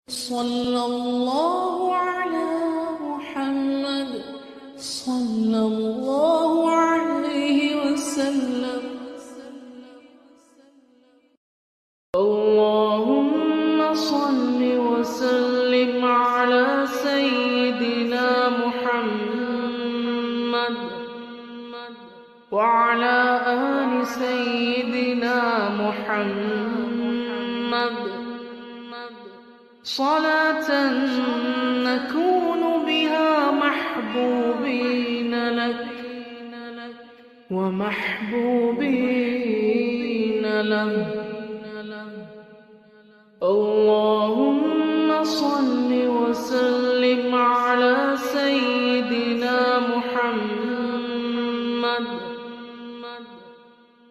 صلى الله على محمد صلى الله عليه وسلم اللهم صل وسلم على سيدنا محمد وعلى آل سيدنا محمد صلاة نكون بها محبوبين لك ومحبوبين له اللهم صل وسلم على سيدنا محمد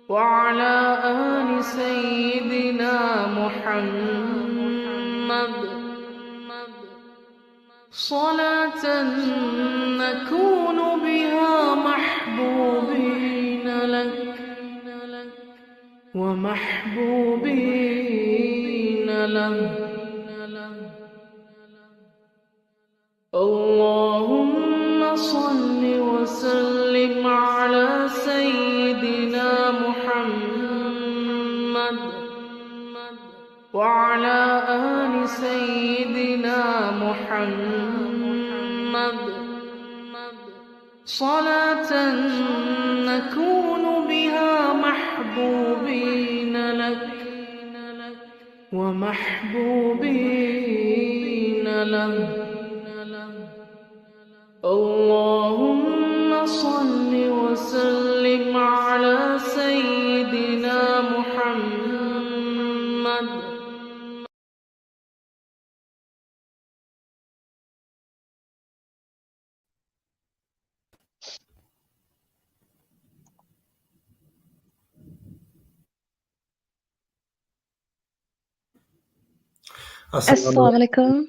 وعلى آل سيدنا محمد صلاة نكون بها محبوبين لك ومحبوبين له اللهم صل وسلم على سيدنا محمد وعلى آل سيدنا محمد صلاة نكون بها محبوبين لك ومحبوبين له اللهم صل وسلم على سيدنا محمد Assalamu alaikum.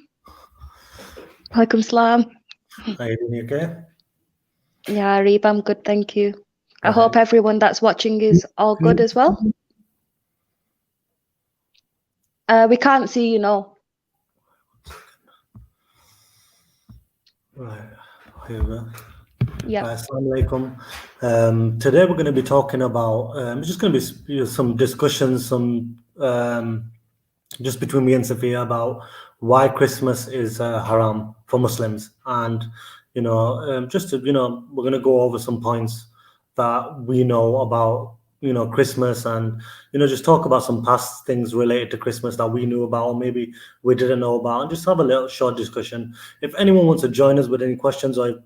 Alaikum salam. How are you doing? Okay? Yeah, Areeb, I'm good, thank you. I hope everyone that's watching is all good as well. We can't see you now. Right. Here we go. Yeah. Assalamu alaikum. Today we're going to be talking about, it's just going to be some discussions, just between me and Safiyyah about why Christmas is haram for Muslims. And, we're going to go over some points that we know about, Christmas and, just talk about some past things related to Christmas that we knew about or maybe we didn't know about, and just have a little short discussion. If anyone wants to join us with any questions, or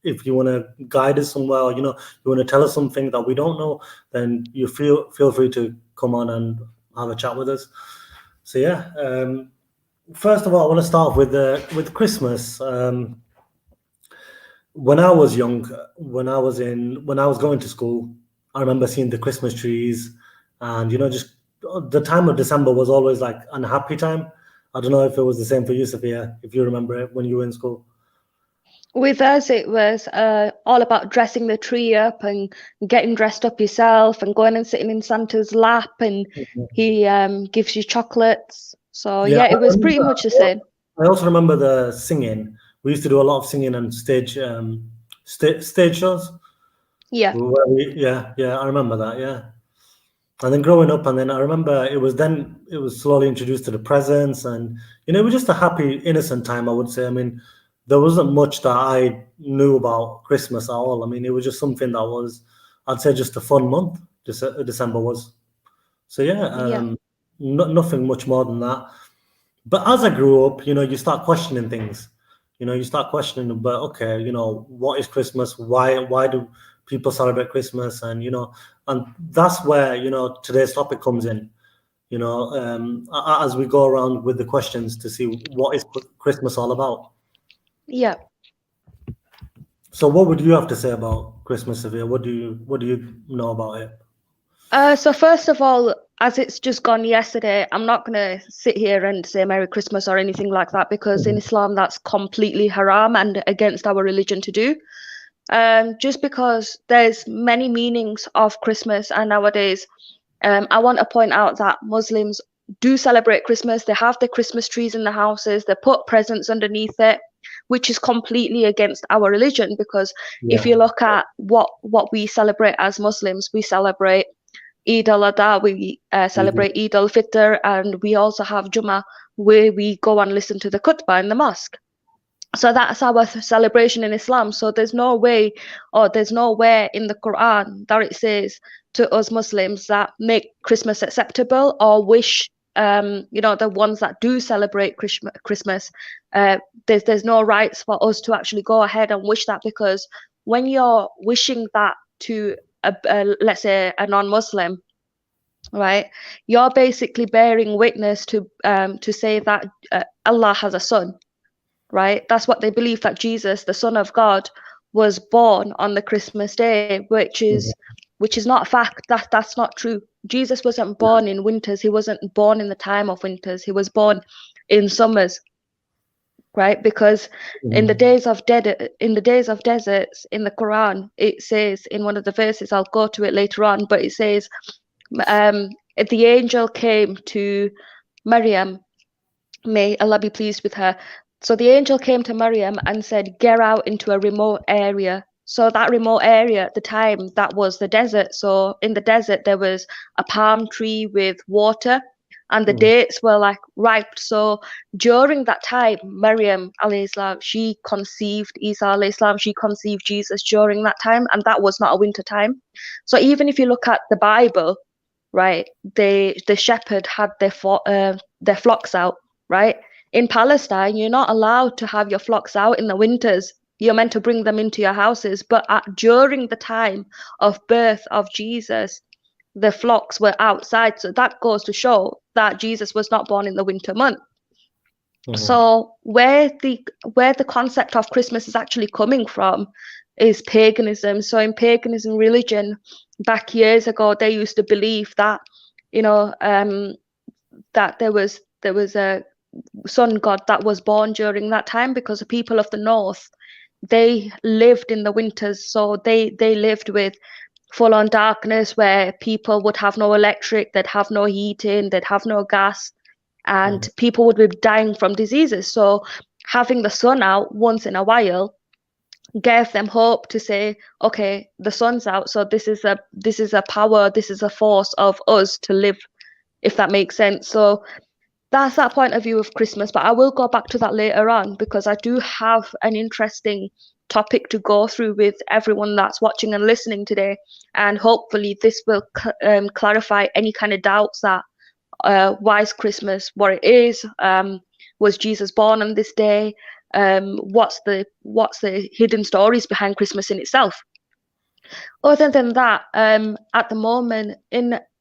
if you want to guide us somewhere, or, you want to tell us something that we don't know, then you feel free to come on and have a chat with us. So yeah, first of all, I want to start with Christmas. When I was young, when I was going to school, I remember seeing the Christmas trees, and just the time of December was always like an happy time. I don't know if it was the same for you, Safiyyah, if you remember it when you were in school. With us, it was all about dressing the tree up and getting dressed up yourself and going and sitting in Santa's lap, and he gives you chocolates. So yeah, it was pretty much the same. I also remember the singing. We used to do a lot of singing and stage shows. Yeah. I remember that. Yeah. And then growing up, and then I remember it was slowly introduced to the presents, and it was just a happy, innocent time, I would say. I mean, there wasn't much that I knew about Christmas at all. I mean, it was just something that was, I'd say, just a fun month. December was. So yeah, nothing much more than that. But as I grew up, you start questioning things. You start questioning about, okay, what is Christmas? Why do people celebrate Christmas? And and that's where today's topic comes in. As we go around with the questions to see what is Christmas all about. Yeah. So what would you have to say about Christmas, Safiyyah? What do you know about it? So first of all, as it's just gone yesterday, I'm not going to sit here and say Merry Christmas or anything like that, because in Islam, that's completely haram and against our religion to do. Just because there's many meanings of Christmas, and nowadays, I want to point out that Muslims do celebrate Christmas. They have their Christmas trees in the houses. They put presents underneath it, which is completely against our religion. Because if you look at what we celebrate as Muslims, we celebrate Eid al-Adha, we celebrate Eid al-Fitr, and we also have Jummah, where we go and listen to the khutbah in the mosque. So that's our celebration in Islam. So there's no way, or there's nowhere in the Quran that it says to us Muslims that make Christmas acceptable, or wish, the ones that do celebrate Christmas, there's no rights for us to actually go ahead and wish that. Because when you're wishing that to let's say a non-Muslim, right, you're basically bearing witness to say that Allah has a son. Right, that's what they believe, that Jesus, the Son of God, was born on the Christmas day, which is not a fact. That's not true. Jesus wasn't born in winters. He wasn't born in the time of winters. He was born in summers. Right, because in the days of deserts in the Quran, it says in one of the verses, I'll go to it later on, but it says, the angel came to Maryam, may Allah be pleased with her. So the angel came to Maryam and said, get out into a remote area. So that remote area at the time, that was the desert. So in the desert, there was a palm tree with water, and the dates were like ripe. So during that time, Maryam alayhi salam, she conceived Isa alayhi salam, she conceived Jesus during that time, and that was not a winter time. So even if you look at the Bible, right, the shepherd had their flocks out, right? In Palestine, you're not allowed to have your flocks out in the winters. You're meant to bring them into your houses. But during the time of birth of Jesus, the flocks were outside. So that goes to show that Jesus was not born in the winter month. So where the concept of Christmas is actually coming from is paganism. So in paganism religion, back years ago, they used to believe that, that there was a sun god that was born during that time, because the people of the north, they lived in the winters. So they lived with full-on darkness, where people would have no electric, they'd have no heating, they'd have no gas, and people would be dying from diseases. So having the sun out once in a while gave them hope to say, okay, the sun's out, so this is a power, this is a force of us to live, if that makes sense. So that's that point of view of Christmas, but I will go back to that later on, because I do have an interesting topic to go through with everyone that's watching and listening today, and hopefully this will clarify any kind of doubts that why is Christmas what it is, was Jesus born on this day, what's the hidden stories behind Christmas in itself. Other than that, at the moment,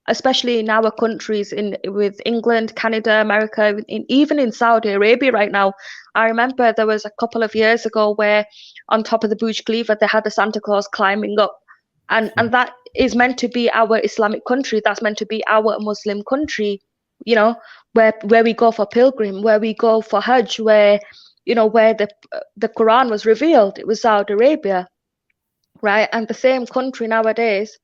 especially in our countries, with England, Canada, America, even in Saudi Arabia right now, I remember there was a couple of years ago where on top of the Burj Khalifa they had the Santa Claus climbing up, and that is meant to be our Islamic country, that's meant to be our Muslim country, where we go for pilgrim, where we go for Hajj, where the Quran was revealed. It was Saudi Arabia, right? And the same country nowadays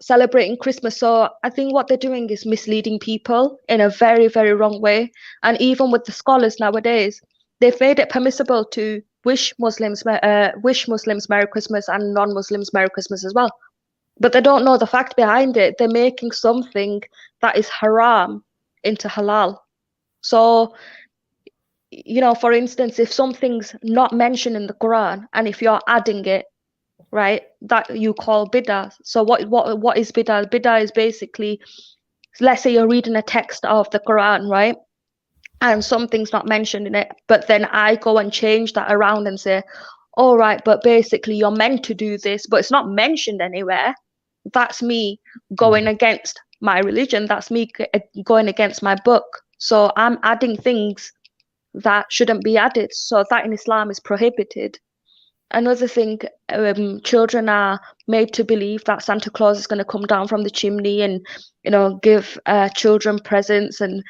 celebrating Christmas. So I think what they're doing is misleading people in a very, very wrong way. And even with the scholars nowadays, they've made it permissible to wish Muslims Merry Christmas and non-Muslims Merry Christmas as well. But they don't know the fact behind it. They're making something that is haram into halal. So, for instance, if something's not mentioned in the Quran, and if you're adding it, right, that you call bid'ah. So what is bid'ah? Bid'ah is basically, let's say you're reading a text of the Quran, right, and something's not mentioned in it, but then I go and change that around and say, all right, but basically you're meant to do this, but it's not mentioned anywhere. That's me going against my religion. That's me going against my book. So I'm adding things that shouldn't be added. So that in Islam is prohibited. Another thing, children are made to believe that Santa Claus is going to come down from the chimney and, give children presents, and,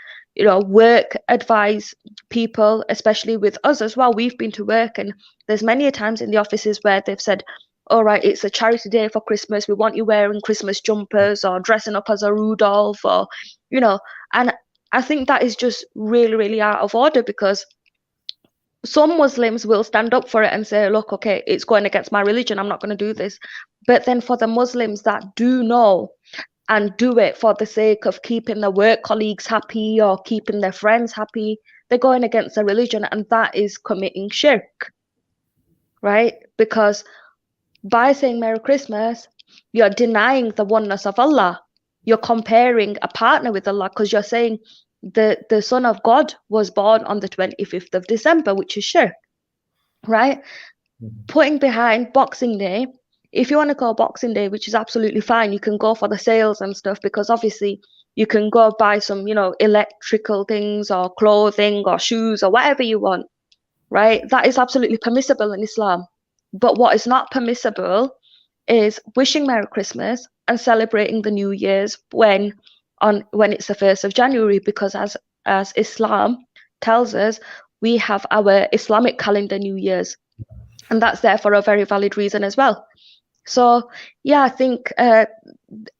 work advise people, especially with us as well. We've been to work, and there's many a times in the offices where they've said, all right, it's a charity day for Christmas. We want you wearing Christmas jumpers or dressing up as a Rudolph or, you know, and I think that is just really, really out of order, because some Muslims will stand up for it and say, look, okay, it's going against my religion, I'm not going to do this. But then for the Muslims that do know and do it for the sake of keeping their work colleagues happy or keeping their friends happy, they're going against their religion, and that is committing shirk, right? Because by saying Merry Christmas, you're denying the oneness of Allah. You're comparing a partner with Allah, because you're saying the Son of God was born on the 25th of December, which is shirk, right? Putting behind Boxing Day, if you want to go Boxing Day, which is absolutely fine, you can go for the sales and stuff, because obviously you can go buy some, electrical things or clothing or shoes or whatever you want, right? That is absolutely permissible in Islam. But what is not permissible is wishing Merry Christmas and celebrating the New Year's when it's the 1st of January, because as Islam tells us, we have our Islamic calendar New Year's, and that's there for a very valid reason as well. So yeah, I think a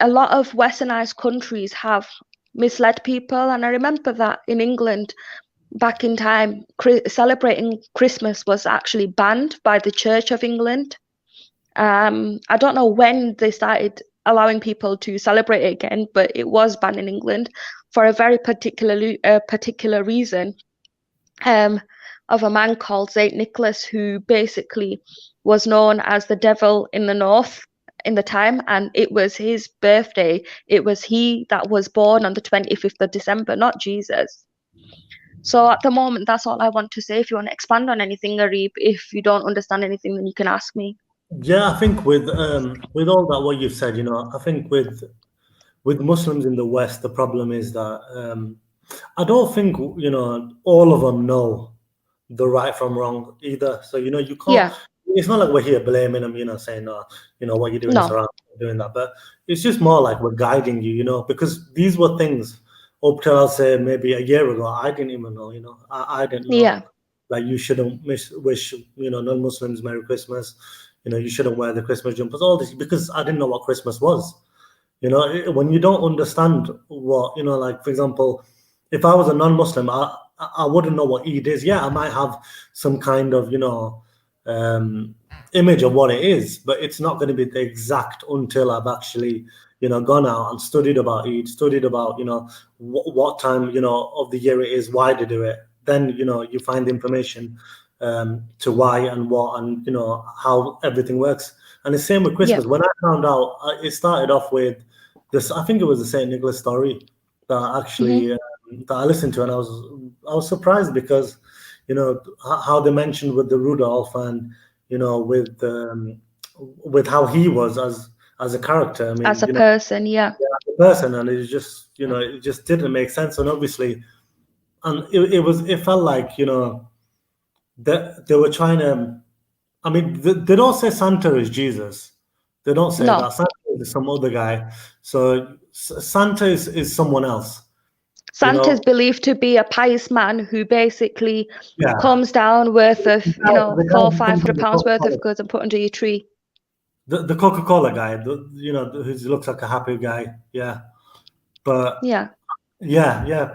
lot of westernized countries have misled people, and I remember that in England back in time, celebrating Christmas was actually banned by the Church of England. I don't know when they started allowing people to celebrate it again, but it was banned in England for a very particular reason, of a man called Saint Nicholas, who basically was known as the devil in the north in the time, and it was his birthday. It was he that was born on the 25th of December, not Jesus. So at the moment, that's all I want to say. If you want to expand on anything, Areeb, if you don't understand anything, then you can ask me. Yeah, I think with all that what you've said, I think with Muslims in the West, the problem is that I don't think all of them know the right from wrong either. So you can't. Yeah. It's not like we're here blaming them, saying what you're doing is No. wrong, doing that. But it's just more like we're guiding you, because these were things up till I'll say maybe a year ago I didn't even know. I didn't know. Yeah. Like you shouldn't wish non-Muslims Merry Christmas. You shouldn't wear the Christmas jumpers. All this because I didn't know what Christmas was. When you don't understand what like for example, if I was a non-Muslim, I wouldn't know what Eid is. Yeah, I might have some kind of image of what it is, but it's not going to be the exact until I've actually gone out and studied about Eid, studied about what time of the year it is, why to do it. Then you find the information to why and what and how everything works. And the same with Christmas. Yeah. When I found out, it started off with this. I think it was the Saint Nicholas story that actually that I listened to, and I was surprised because how they mentioned with the Rudolph and with how he was as a character. I mean, as a person, yeah. As a person, and it just it just didn't make sense. And obviously, and it felt like that they were trying to. I mean, they don't say Santa is Jesus. They don't say No. that. Santa is some other guy. So Santa is someone else. Santa is believed to be a pious man who basically comes down worth of, £400-500 worth of goods and put under your tree. The Coca-Cola guy, who looks like a happy guy. Yeah. But yeah.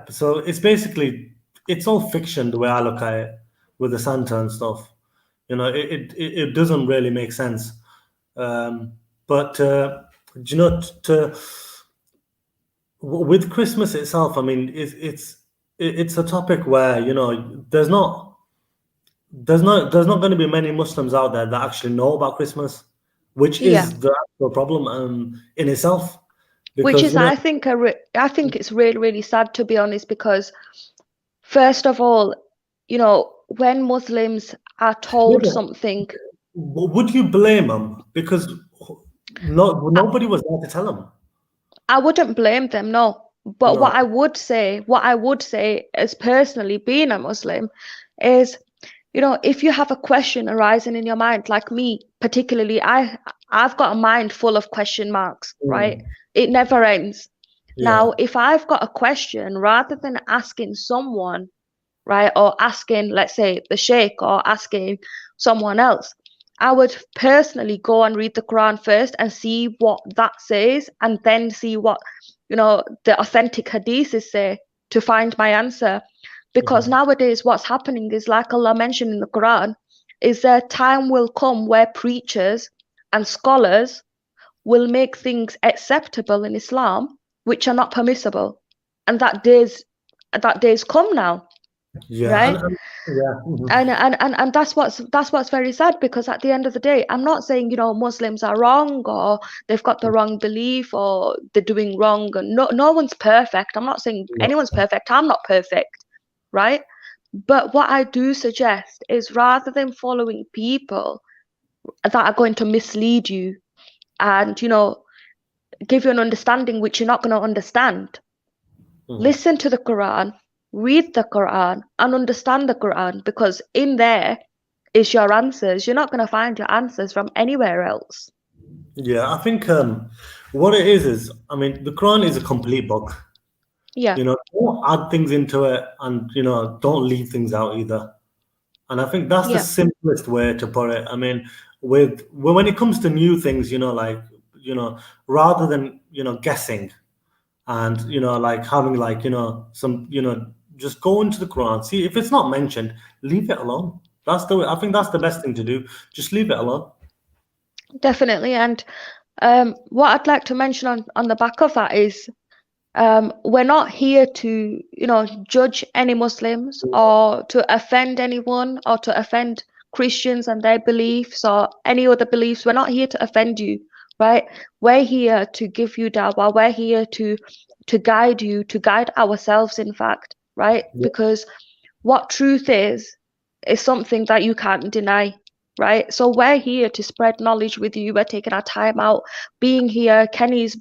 So it's all fiction the way I look at it with the Santa and stuff. It doesn't really make sense. But with Christmas itself, I mean, it's a topic where there's not going to be many Muslims out there that actually know about Christmas, which is the actual problem in itself. Because, which is, I think it's really, really sad, to be honest, because first of all, when Muslims are told something, would you blame them? Because nobody was there to tell them. I wouldn't blame them, no. But no. What I would say, as personally being a Muslim, is, if you have a question arising in your mind, like me particularly, I've got a mind full of question marks, right? It never ends. Yeah. Now, if I've got a question, rather than asking someone, right, or asking, let's say, the sheikh, or asking someone else, I would personally go and read the Quran first and see what that says, and then see what the authentic hadiths say to find my answer. Because nowadays what's happening is, like Allah mentioned in the Quran, is that time will come where preachers and scholars will make things acceptable in Islam which are not permissible, and that days come now, Yeah, right? yeah. And that's what's very sad, because at the end of the day, I'm not saying Muslims are wrong or they've got the wrong belief or they're doing wrong, and no one's perfect. I'm not saying anyone's perfect. I'm not perfect, right? But what I do suggest is, rather than following people that are going to mislead you and give you an understanding which you're not going to understand, listen to the Quran, read the Quran, and understand the Quran, because in there is your answers. You're not going to find your answers from anywhere else. Yeah, I think what it is, I mean, the Quran is a complete book. Yeah. Don't add things into it, and don't leave things out either. And I think that's the simplest way to put it. I mean, when it comes to new things, rather than guessing, and like having like some just go into the Quran, see if it's not mentioned, leave it alone. I think that's the best thing to do. Just leave it alone. Definitely. And what I'd like to mention on the back of that is, we're not here to judge any Muslims or to offend anyone or to offend Christians and their beliefs or any other beliefs. We're not here to offend you, right? We're here to give you dawah. We're here to guide you, to guide ourselves, in fact, right? Because what truth is something that you can't deny, right? So we're here to spread knowledge with you. We're taking our time out being here. Kenny's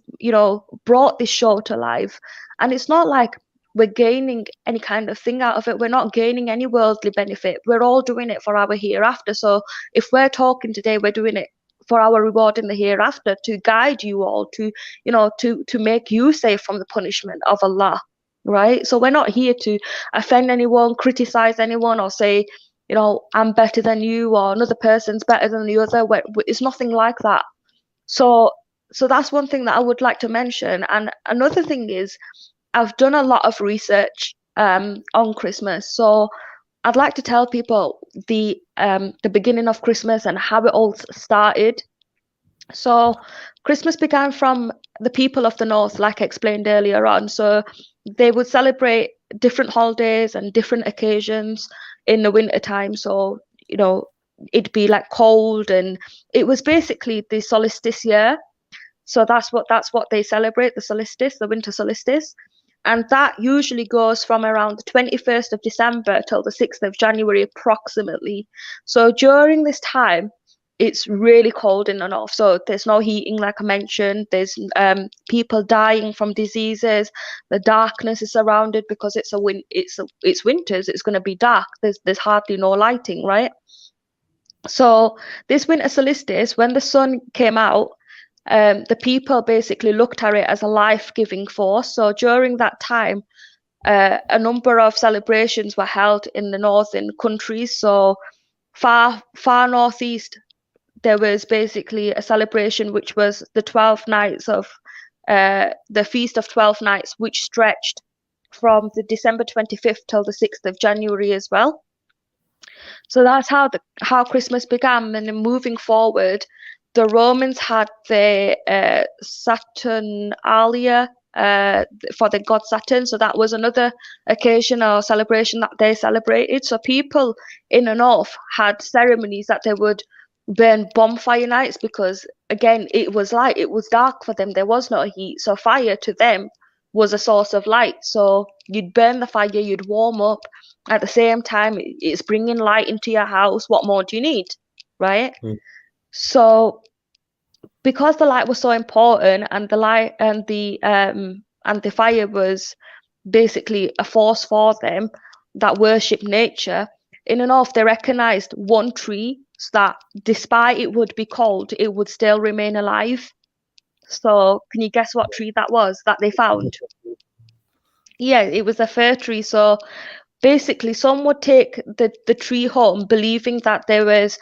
brought this show to life, and it's not like we're gaining any kind of thing out of it. We're not gaining any worldly benefit. We're all doing it for our hereafter. So if we're talking today, we're doing it for our reward in the hereafter, to guide you all, to to make you safe from the punishment of Allah, right? So we're not here to offend anyone, criticize anyone, or say I'm better than you or another person's better than the other. It's nothing like that. So that's one thing that I would like to mention. And another thing is, I've done a lot of research on Christmas. So I'd like to tell people the beginning of Christmas and how it all started. So Christmas began from the people of the North, like I explained earlier on. So they would celebrate different holidays and different occasions in the winter time. So it'd be like cold, and it was basically the solstice year. So that's what they celebrate, the solstice, the winter solstice. And that usually goes from around the 21st of December till the 6th of January approximately. So during this time, it's really cold in the north. So there's no heating, like I mentioned. There's people dying from diseases. The darkness is surrounded because it's winters. It's going to be dark. There's hardly no lighting, right? So this winter solstice, when the sun came out, the people basically looked at it as a life-giving force. So during that time, a number of celebrations were held in the northern countries. So far northeast, there was basically a celebration which was the 12 nights of the Feast of 12 Nights, which stretched from the December 25th till the 6th of January as well. So that's how Christmas began. And then moving forward, the Romans had their Saturnalia for the god Saturn. So that was another occasion or celebration that they celebrated. So people in the north had ceremonies that they would burn bonfire nights, because again, it was light, it was dark for them, there was no heat. So fire to them was a source of light. So you'd burn the fire, you'd warm up. At the same time, it's bringing light into your house. What more do you need, right? So because the light was so important, and the light and the fire was basically a force for them that worship nature, in the north they recognized one tree so that despite it would be cold, it would still remain alive. So can you guess what tree that was that they found? Yeah, it was a fir tree. So basically, some would take the tree home, believing that there was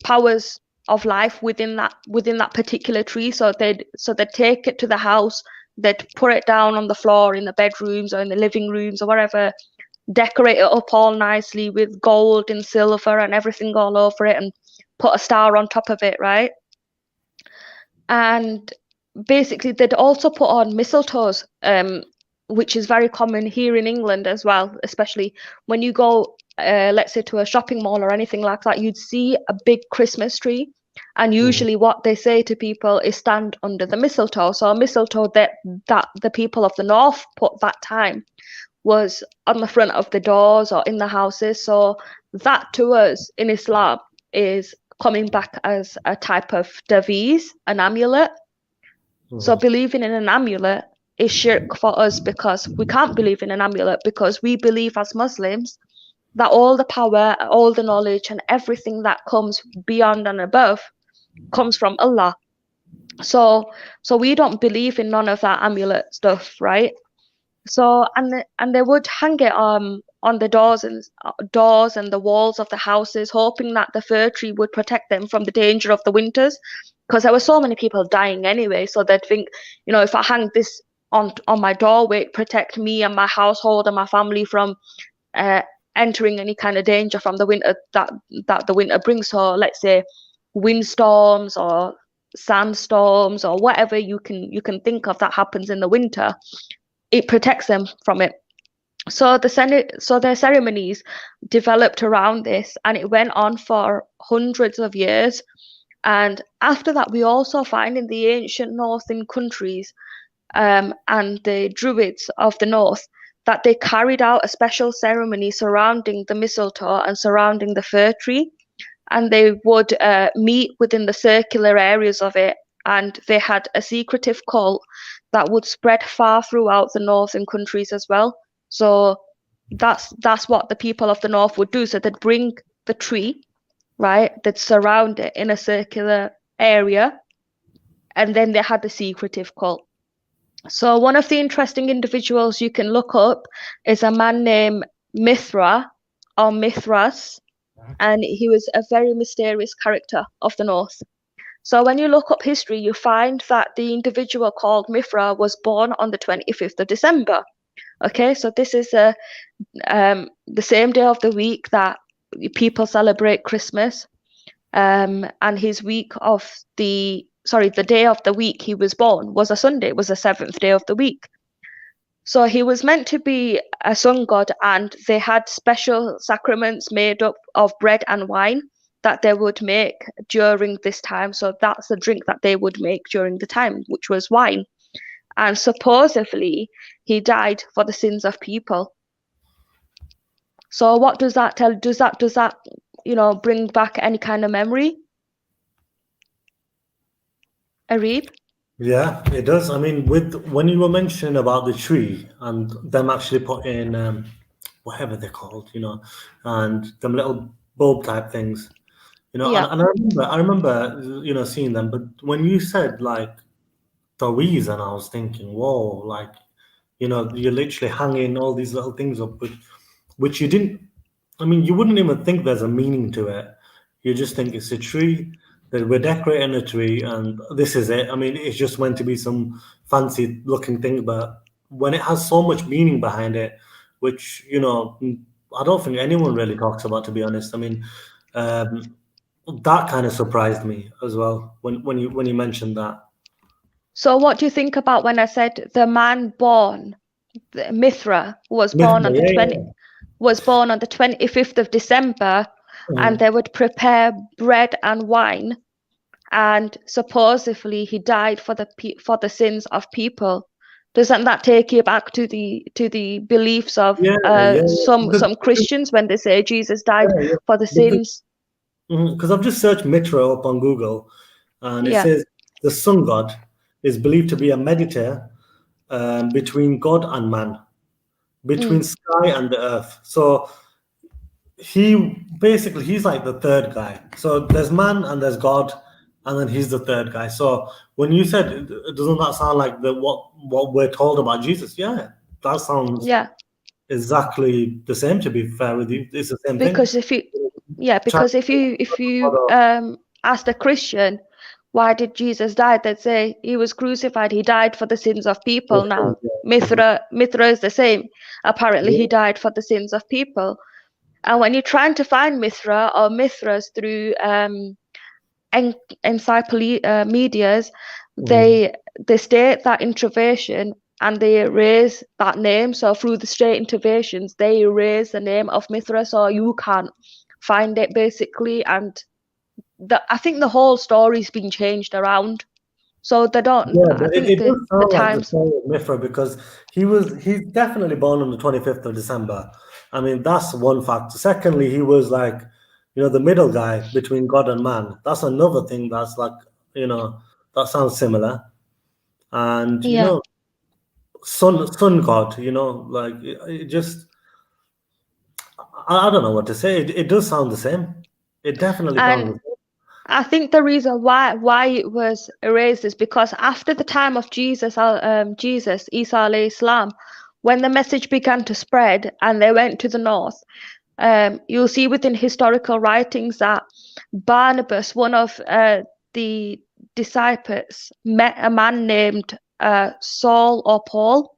powers of life within that particular tree. So they'd take it to the house, they'd put it down on the floor in the bedrooms or in the living rooms or wherever, decorate it up all nicely with gold and silver and everything all over it, and put a star on top of it, right? And basically they'd also put on mistletoes, which is very common here in England as well, especially when you go, let's say, to a shopping mall or anything like that, you'd see a big Christmas tree. And usually what they say to people is stand under the mistletoe. So a mistletoe that the people of the north put that time was on the front of the doors or in the houses. So that to us in Islam is coming back as a type of taveez, an amulet. So believing in an amulet is shirk for us, because we can't believe in an amulet, because we believe as Muslims that all the power, all the knowledge and everything that comes beyond and above comes from Allah. So we don't believe in none of that amulet stuff, right? So and they would hang it on the doors and the walls of the houses, hoping that the fir tree would protect them from the danger of the winters, because there were so many people dying anyway. So they'd think, you know, if I hang this on my doorway, it protect me and my household and my family from entering any kind of danger from the winter that the winter brings. So let's say windstorms or sandstorms or whatever you can think of that happens in the winter, it protects them from it. So their ceremonies developed around this, and it went on for hundreds of years. And after that, we also find in the ancient northern countries and the Druids of the north that they carried out a special ceremony surrounding the mistletoe and surrounding the fir tree. And they would meet within the circular areas of it, and they had a secretive cult that would spread far throughout the northern countries as well. So that's what the people of the north would do. So they'd bring the tree, right? They'd surround it in a circular area, and then they had the secretive cult. So one of the interesting individuals you can look up is a man named Mithra or Mithras, and he was a very mysterious character of the north. So when you look up history, you find that the individual called Mithra was born on the 25th of December. Okay, so this is the same day of the week that people celebrate Christmas, and his the day of the week he was born was a Sunday. It was the 7th day of the week. So he was meant to be a sun god, and they had special sacraments made up of bread and wine that they would make during this time. So that's the drink that they would make during the time, which was wine. And supposedly he died for the sins of people. So what does that tell? Does that bring back any kind of memory, Areeb? Yeah, it does. I mean, when you were mentioning about the tree and them actually putting whatever they're called, and them little bulb type things, Yeah. and I remember, seeing them. But when you said like taweez, and I was thinking, whoa, like, you're literally hanging all these little things up, which you didn't. I mean, you wouldn't even think there's a meaning to it. You just think it's a tree, that we're decorating a tree, and this is it. I mean, it's just meant to be some fancy looking thing, but when it has so much meaning behind it, which, I don't think anyone really talks about, to be honest. I mean, that kind of surprised me as well when you mentioned that. So what do you think about when I said the man born, Mithra, was born on the 25th of December, and they would prepare bread and wine, and supposedly he died for the sins of people. Doesn't that take you back to the beliefs of some Christians when they say Jesus died for the sins? Because I've just searched Mithra up on Google, and it says the sun god is believed to be a mediator between God and man, between sky and the earth. So he's like the third guy. So there's man and there's God, and then he's the third guy. So when you said, doesn't that sound like what we're told about Jesus? Yeah, that sounds exactly the same. To be fair with you, it's the same thing. Because if you ask a Christian, why did Jesus die? They'd say he was crucified. He died for the sins of people. Now, Mithra is the same. Apparently, he died for the sins of people. And when you're trying to find Mithra or Mithras through encyclopedias, they state that intervention and they erase that name. So through the straight interventions, they erase the name of Mithra, so you can't find it basically. And I think the whole story's been changed around. So they don't. Yeah, I but think it the does sound like the times. story of Mithra because he's definitely born on the 25th of December. I mean, that's one fact. Secondly, he was like, the middle guy between God and man. That's another thing that's like, that sounds similar. And, Yeah. sun God, like it just, I don't know what to say. It does sound the same. It definitely sounds the And same. I think the reason why it was erased is because after the time of Jesus, Isa alayhi salam, when the message began to spread and they went to the north, you'll see within historical writings that Barnabas, one of the disciples, met a man named Saul or Paul,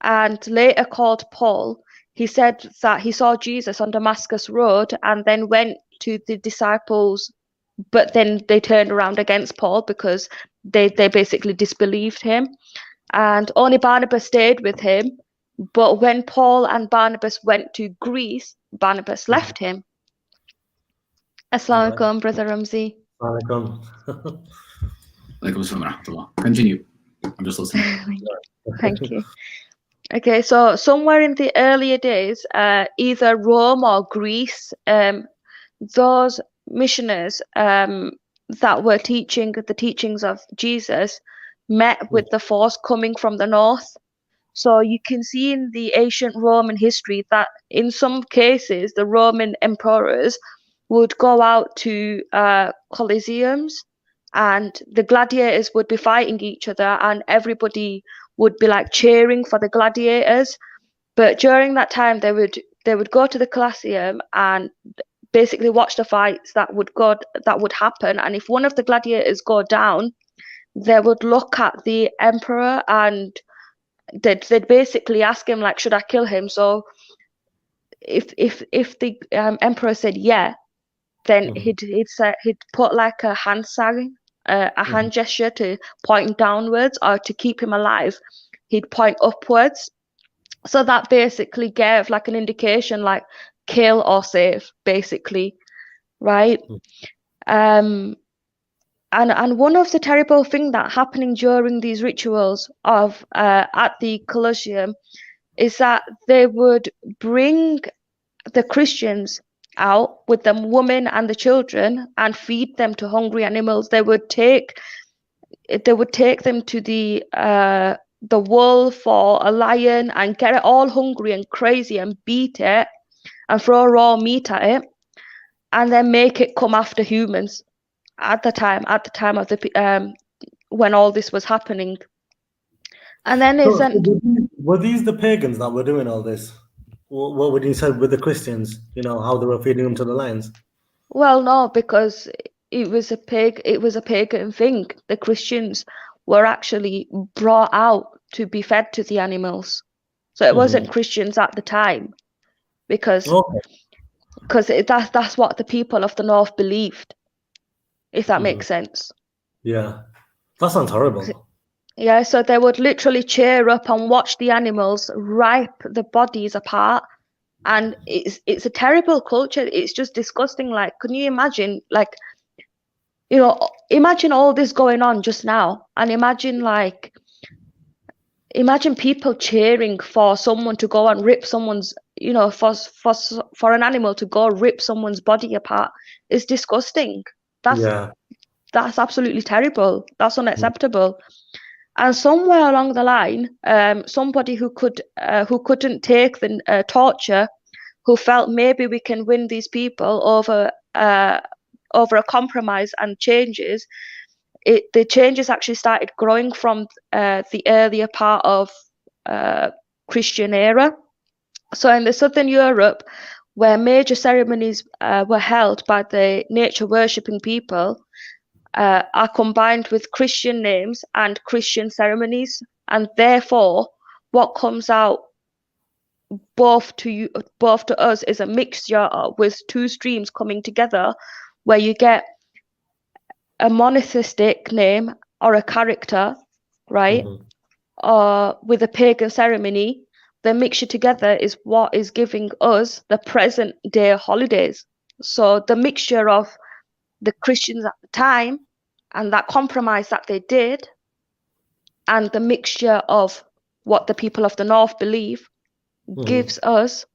and later called Paul. He said that he saw Jesus on Damascus Road and then went to the disciples, but then they turned around against Paul because they basically disbelieved him. And only Barnabas stayed with him. But when Paul and Barnabas went to Greece, Barnabas left him. Assalamu alaikum, Brother Ramzi. Alaikum. Alaikum assalam wa rahmatullah. Continue. I'm just listening. Thank you. Okay, so somewhere in the earlier days, either Rome or Greece, those missionaries that were teaching the teachings of Jesus met with the force coming from the north. So you can see in the ancient Roman history that in some cases the Roman emperors would go out to colosseums and the gladiators would be fighting each other and everybody would be like cheering for the gladiators. But during that time they would go to the colosseum and basically watch the fights that would happen, and if one of the gladiators go down, they would look at the emperor and they'd basically ask him like, should I kill him? So if the emperor said yeah, then he'd put like a hand sign, a hand gesture to point downwards, or to keep him alive, he'd point upwards. So that basically gave like an indication, like kill or save, basically, right? And one of the terrible things that happening during these rituals of at the Colosseum is that they would bring the Christians out with the women and the children and feed them to hungry animals. They would take them to the wolf or a lion and get it all hungry and crazy and beat it and throw raw meat at it and then make it come after humans at the time of the when all this was happening. And then were these the pagans that were doing all this? What would you say with the Christians? How they were feeding them to the lions? Well, no, because it was a pagan thing. The Christians were actually brought out to be fed to the animals. So it wasn't Christians at the time, because that's what the people of the north believed, if that makes sense. Yeah, that sounds horrible. Yeah, so they would literally cheer up and watch the animals rip the bodies apart. And it's a terrible culture. It's just disgusting. Like, can you imagine, like, imagine all this going on just now, and imagine people cheering for someone to go and rip someone's, for an animal to go rip someone's body apart. It's disgusting. That's absolutely terrible. That's unacceptable. And somewhere along the line, somebody who couldn't take the torture, who felt maybe we can win these people over a compromise and changes. The changes actually started growing from the earlier part of Christian era. So in the Southern Europe, where major ceremonies were held by the nature worshipping people, are combined with Christian names and Christian ceremonies, and therefore what comes out both to us is a mixture with two streams coming together, where you get a monotheistic name or a character, right? Or with a pagan ceremony. The mixture together is what is giving us the present day holidays. So the mixture of the Christians at the time and that compromise that they did, and the mixture of what the people of the North believe, gives us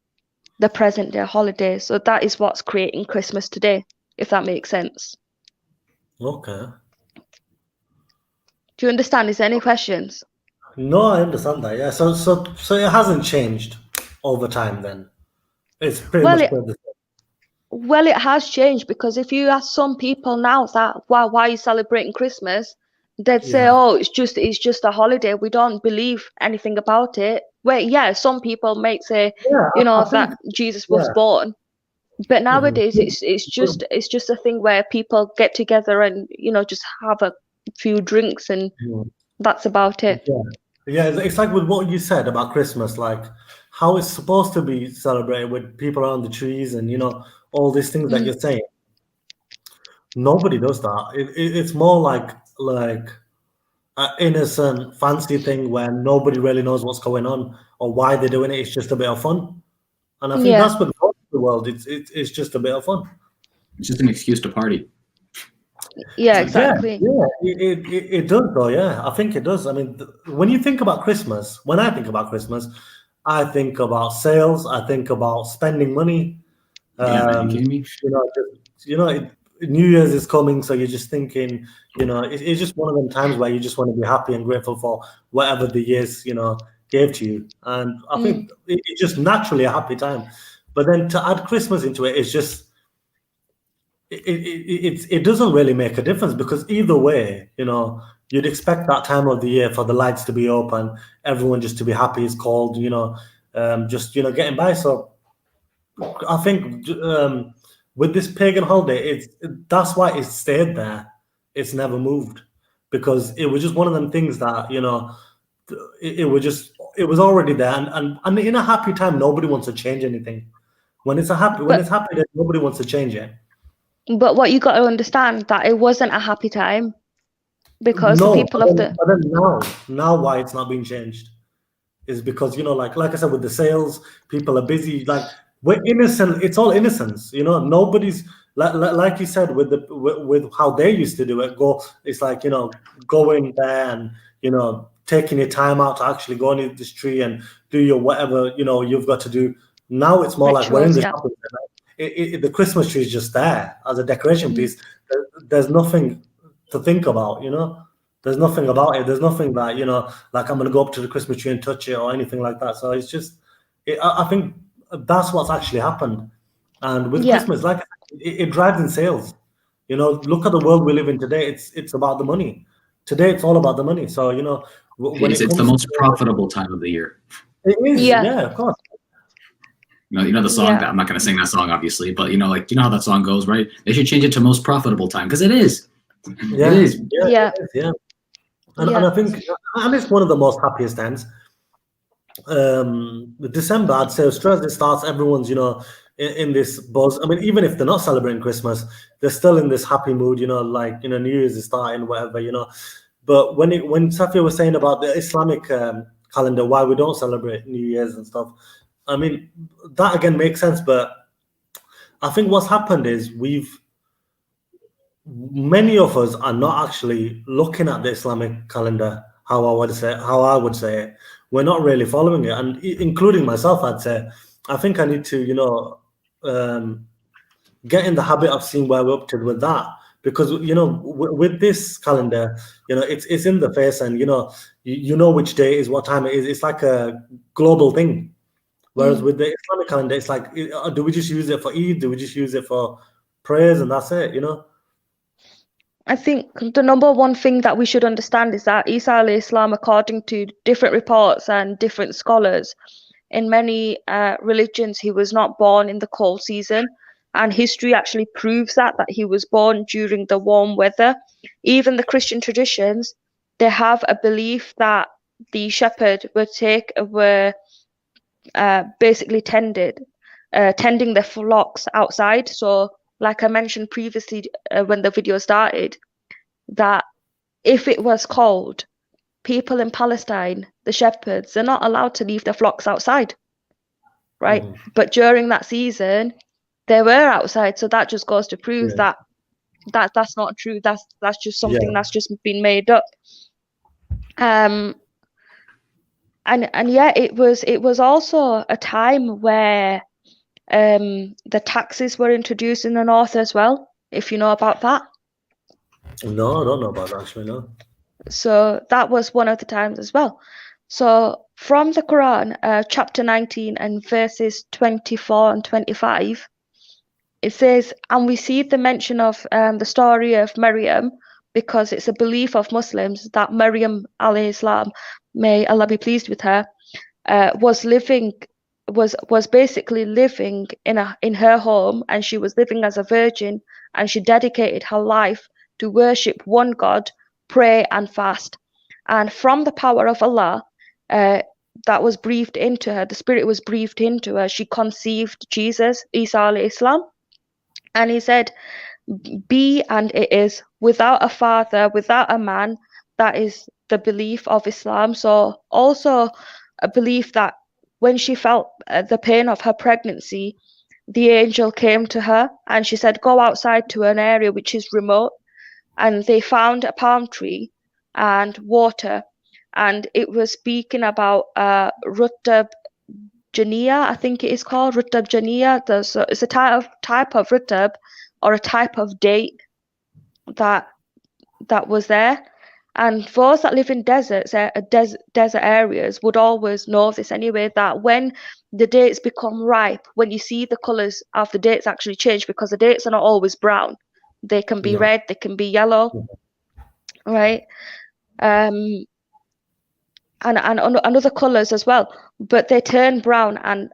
the present day holiday. So that is what's creating Christmas today, if that makes sense. Okay. Do you understand? Is there any questions? No, I understand that. Yeah. So it hasn't changed over time. Then it's pretty Well, much it- the same. Well, it has changed, because if you ask some people now that why are you celebrating Christmas, they'd say, Yeah. "Oh, it's just a holiday. We don't believe anything about it." Well, yeah, some people might say, Yeah. I think. that Jesus was Yeah. born, but nowadays Mhm. it's just a thing where people get together and just have a few drinks, and Mhm. that's about it. Yeah. Yeah. It's like with what you said about Christmas, like how it's supposed to be celebrated with people around the trees and all these things that Mm. you're saying. Nobody does that. It's more like an innocent, fancy thing where nobody really knows what's going on or why they're doing it. It's just a bit of fun, and I think Yeah, that's what the most of the world. It's just a bit of fun. It's just an excuse to party. yeah, Yeah, exactly. yeah, it does though. Yeah, I think it does. I mean, when you think about Christmas, when I think about Christmas, I think about sales. I think about spending money. Yeah, man, you kidding me? New Year's is coming, so you're just thinking, it's just one of them times where you just want to be happy and grateful for whatever the years, gave to you. And I think it's just naturally a happy time. But then to add Christmas into it is just it doesn't really make a difference, because either way, you'd expect that time of the year for the lights to be open, everyone just to be happy. It's cold, just getting by. So I think with this pagan holiday, that's why it stayed there. It's never moved, because it was just one of them things that it was already there, and in a happy time, nobody wants to change anything. When it's happy, then nobody wants to change it. But what you got to understand, that it wasn't a happy time, because the No, people of the but then now why it's not being changed is because like I said, with the sales, people are busy. Like, we're innocent. It's all innocence. Nobody's like you said with how they used to do it. It's like going there and taking your time out to actually go into this tree and do your whatever you've got to do. Now it's more like we're in rituals, the yeah. shopping center. The Christmas tree is just there as a decoration piece. There's nothing to think about. There's nothing about it. There's nothing that like I'm gonna go up to the Christmas tree and touch it or anything like that. So it's just, I think that's what's actually happened. And with Yeah. Christmas, like it drives in sales. Look at the world we live in today. It's about the money. Today it's all about the money. So when It's it the comes most to profitable time of the year. it is, Yeah. yeah, of course. The song Yeah. that I'm not going to sing that song, obviously, but how that song goes, right? They should change it to most profitable time, because it is. Yeah, It is. Yeah. it is, yeah. And Yeah. I think, and it's one of the most happiest times. December, I'd say, stress, it starts, everyone's in this buzz. I mean, even if they're not celebrating Christmas, they're still in this happy mood. Like New Year's is starting, whatever. But when Safiyyah was saying about the Islamic calendar, why we don't celebrate New Year's and stuff, I mean, that again makes sense. But I think what's happened is many of us are not actually looking at the Islamic calendar how I would say it. We're not really following it, and including myself, I'd say. I think I need to get in the habit of seeing where we're up to with that, because with this calendar, it's in the face, and you know which day is what time it is. It's like a global thing. Whereas with the Islamic calendar, it's like, do we just use it for Eid? Do we just use it for prayers and that's it? I think the number one thing that we should understand is that Isa alayhi Islam, according to different reports and different scholars, in many religions, he was not born in the cold season, and history actually proves that he was born during the warm weather. Even the Christian traditions, they have a belief that the shepherd were basically tending their flocks outside. So, like I mentioned previously when the video started, that if it was cold, people in Palestine, the shepherds, they're not allowed to leave their flocks outside, right? But during that season, they were outside. So that just goes to prove that that's not true. That's just something that's just been made up. And yeah, it was also a time where the taxes were introduced in the north as well, if you know about that. No, I don't know about that actually, no. So that was one of the times as well. So from the Quran, chapter 19 and verses 24 and 25, it says, and we see the mention of the story of Maryam, because it's a belief of Muslims that Maryam alayhi salam, may Allah be pleased with her, was basically living in her home, and she was living as a virgin, and she dedicated her life to worship one God, pray and fast. And from the power of Allah that was breathed into her, the Spirit was breathed into her, she conceived Jesus, Isa alayhi salam. And he said, be and it is, without a father, without a man. That is the belief of Islam. So also a belief that when she felt the pain of her pregnancy, the angel came to her and she said, go outside to an area which is remote. And they found a palm tree and water. And it was speaking about Rutab Jania, I think it is called, Rutab Jania. It's a type of Rutab, or a type of date that was there. And those that live in deserts, desert areas, would always know this anyway, that when the dates become ripe, when you see the colours of the dates actually change, because the dates are not always brown. They can be red, they can be yellow, right? And other colours as well. But they turn brown, and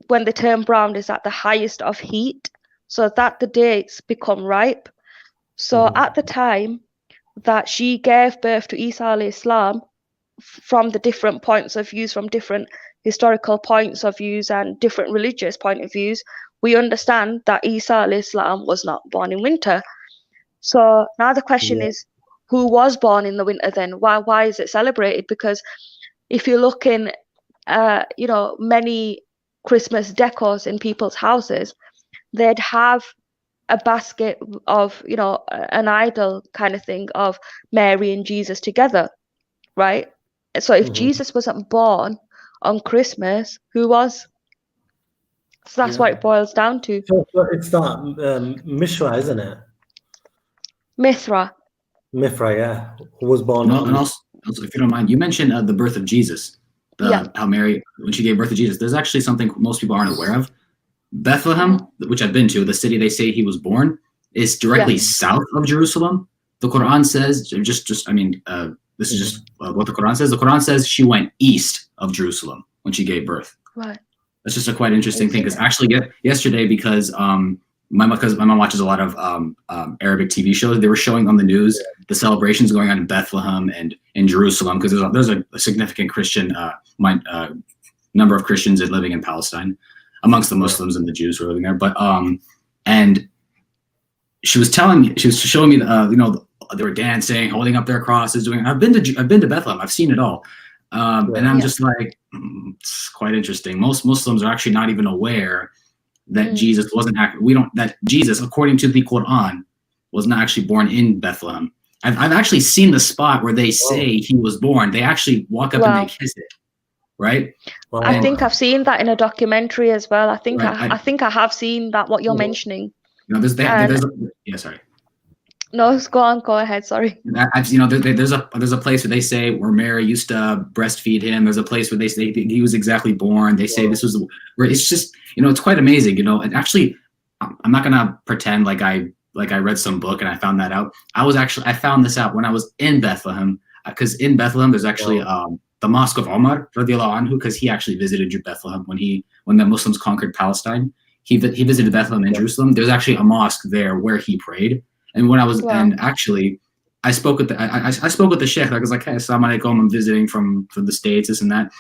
when they turn brown is at the highest of heat, so that the dates become ripe. So at the time that she gave birth to Isa alayhi salam, from the different points of views, from different historical points of views and different religious point of views, we understand that Isa alayhi salam was not born in winter. So now the question is, who was born in the winter then? Why is it celebrated? Because if you look in many Christmas decors in people's houses, they'd have a basket of, an idol kind of thing of Mary and Jesus together, right? So if Jesus wasn't born on Christmas, who was? So that's what it boils down to. So it's that Mishra, isn't it? Mithra, yeah, who was born. And also, if you don't mind, you mentioned the birth of Jesus. How Mary, when she gave birth to Jesus, there's actually something most people aren't aware of. Bethlehem, which I've been to, the city they say he was born, is directly south of Jerusalem. The Quran says, this is just what the Quran says. The Quran says she went east of Jerusalem when she gave birth. Right. That's just a quite interesting thing, because actually yesterday, because my mom watches a lot of Arabic TV shows, they were showing on the news the celebrations going on in Bethlehem and in Jerusalem, because there's a significant Christian number of Christians living in Palestine, amongst the Muslims and the Jews who are living there. But and she was showing me, they were dancing, holding up their crosses, doing. I've been to Bethlehem. I've seen it all, and I'm just like, it's quite interesting. Most Muslims are actually not even aware that Jesus wasn't. That Jesus, according to the Quran, was not actually born in Bethlehem. I've actually seen the spot where they say he was born. They actually walk up and they kiss it. Right. Wow. I think I've seen that in a documentary as well. I think I have seen that. What you're mentioning. Sorry. No, go ahead. Sorry. There's a place where they say where Mary used to breastfeed him. There's a place where they say he was exactly born. They say this was where it's just it's quite amazing. And actually, I'm not gonna pretend like I read some book and I found that out. I found this out when I was in Bethlehem, because in Bethlehem there's actually the Mosque of Omar radiallahu anhu, because he actually visited Bethlehem when the Muslims conquered Palestine. he visited Bethlehem and Jerusalem. There's actually a mosque there where he prayed. And when I was and actually I spoke with I spoke with the sheikh. I was like, hey, assalamu alaikum, I'm visiting from the States, this and that.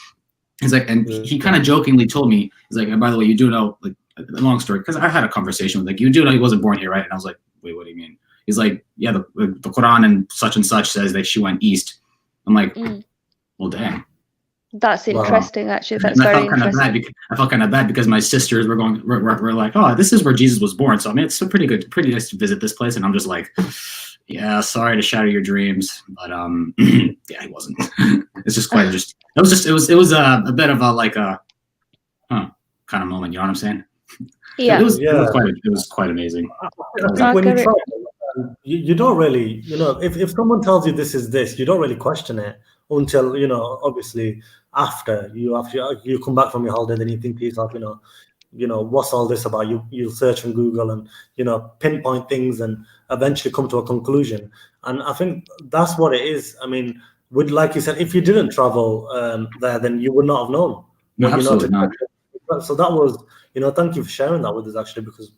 He's like, and he kind of jokingly told me, he's like, and by the way, you do know, like, a long story, because I had a conversation with, like, you do know he wasn't born here, right? And I was like, wait, what do you mean? He's like, yeah, the Quran and such says that she went east. I'm like, well, damn. That's interesting, actually. That's and very interesting. I felt kind of bad because my sisters were like, oh, this is where Jesus was born. So I mean, it's pretty nice to visit this place. And I'm just like, yeah, sorry to shatter your dreams, but yeah, he wasn't. It's just quite just. It was a bit of a like a kind of moment. You know what I'm saying? Yeah. It was quite amazing. I think when you try, you don't really, if someone tells you this is this, you don't really question it until, obviously after you come back from your holiday, then you think to yourself, what's all this about? You'll search on Google and, pinpoint things and eventually come to a conclusion. And I think that's what it is. I mean, like you said, if you didn't travel there, then you would not have known. No, absolutely not. So that was, thank you for sharing that with us, actually, because,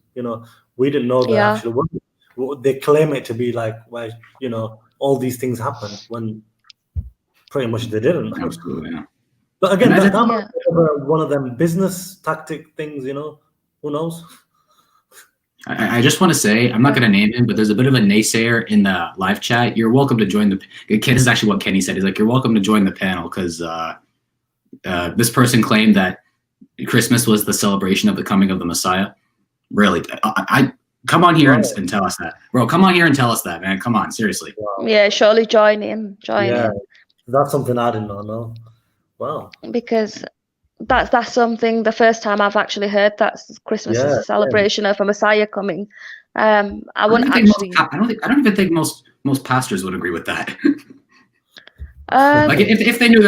we didn't know that actually they claim it to be like where, all these things happened when pretty much they didn't. Absolutely, yeah. But again, that might be one of them business tactic things, who knows? I just want to say, I'm not going to name him, but there's a bit of a naysayer in the live chat. You're welcome to join this is actually what Kenny said. He's like, you're welcome to join the panel because this person claimed that Christmas was the celebration of the coming of the Messiah. Really? I come on here and tell us that. Bro, come on here and tell us that, man. Come on, seriously. Wow. Yeah, surely join him. Join him. That's something I didn't know. Wow. Because that's something, the first time I've actually heard that Christmas is a celebration of a Messiah coming. I don't even think most pastors would agree with that. Like if they knew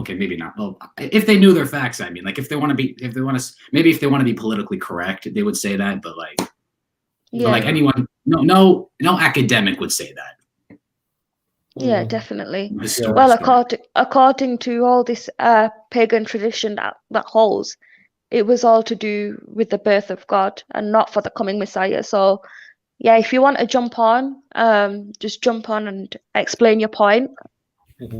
maybe not. Well, if they knew their facts, I mean, like if they want to be politically correct, they would say that. But like, but like anyone, no academic would say that. Yeah, definitely. Well, according to all this pagan tradition that holds, it was all to do with the birth of God and not for the coming Messiah. So, yeah, if you want to jump on, just jump on and explain your point.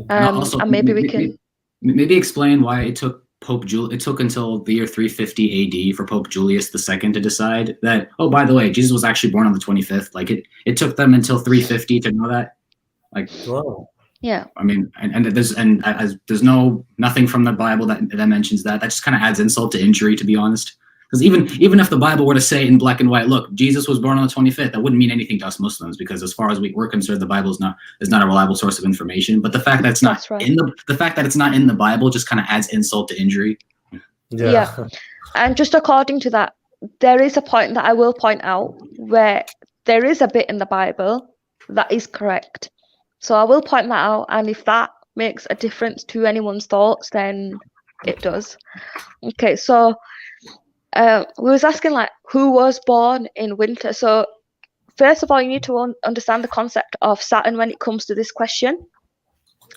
And maybe we can explain why it took it took until the year 350 AD for Pope Julius II to decide that, oh, by the way, Jesus was actually born on the 25th. Like it took them until 350 to know that. Like, wow. Yeah. I mean, there's nothing from the Bible that mentions that. That just kind of adds insult to injury, to be honest. Because even if the Bible were to say in black and white, look, Jesus was born on the 25th, that wouldn't mean anything to us Muslims, because as far as we're concerned, the Bible is not a reliable source of information. But the fact that it's not the fact that it's not in the Bible just kind of adds insult to injury. Yeah. And just according to that, there is a point that I will point out where there is a bit in the Bible that is correct. So I will point that out, and if that makes a difference to anyone's thoughts, then it does. Okay, so we was asking like who was born in winter. So first of all, you need to understand the concept of Saturn when it comes to this question.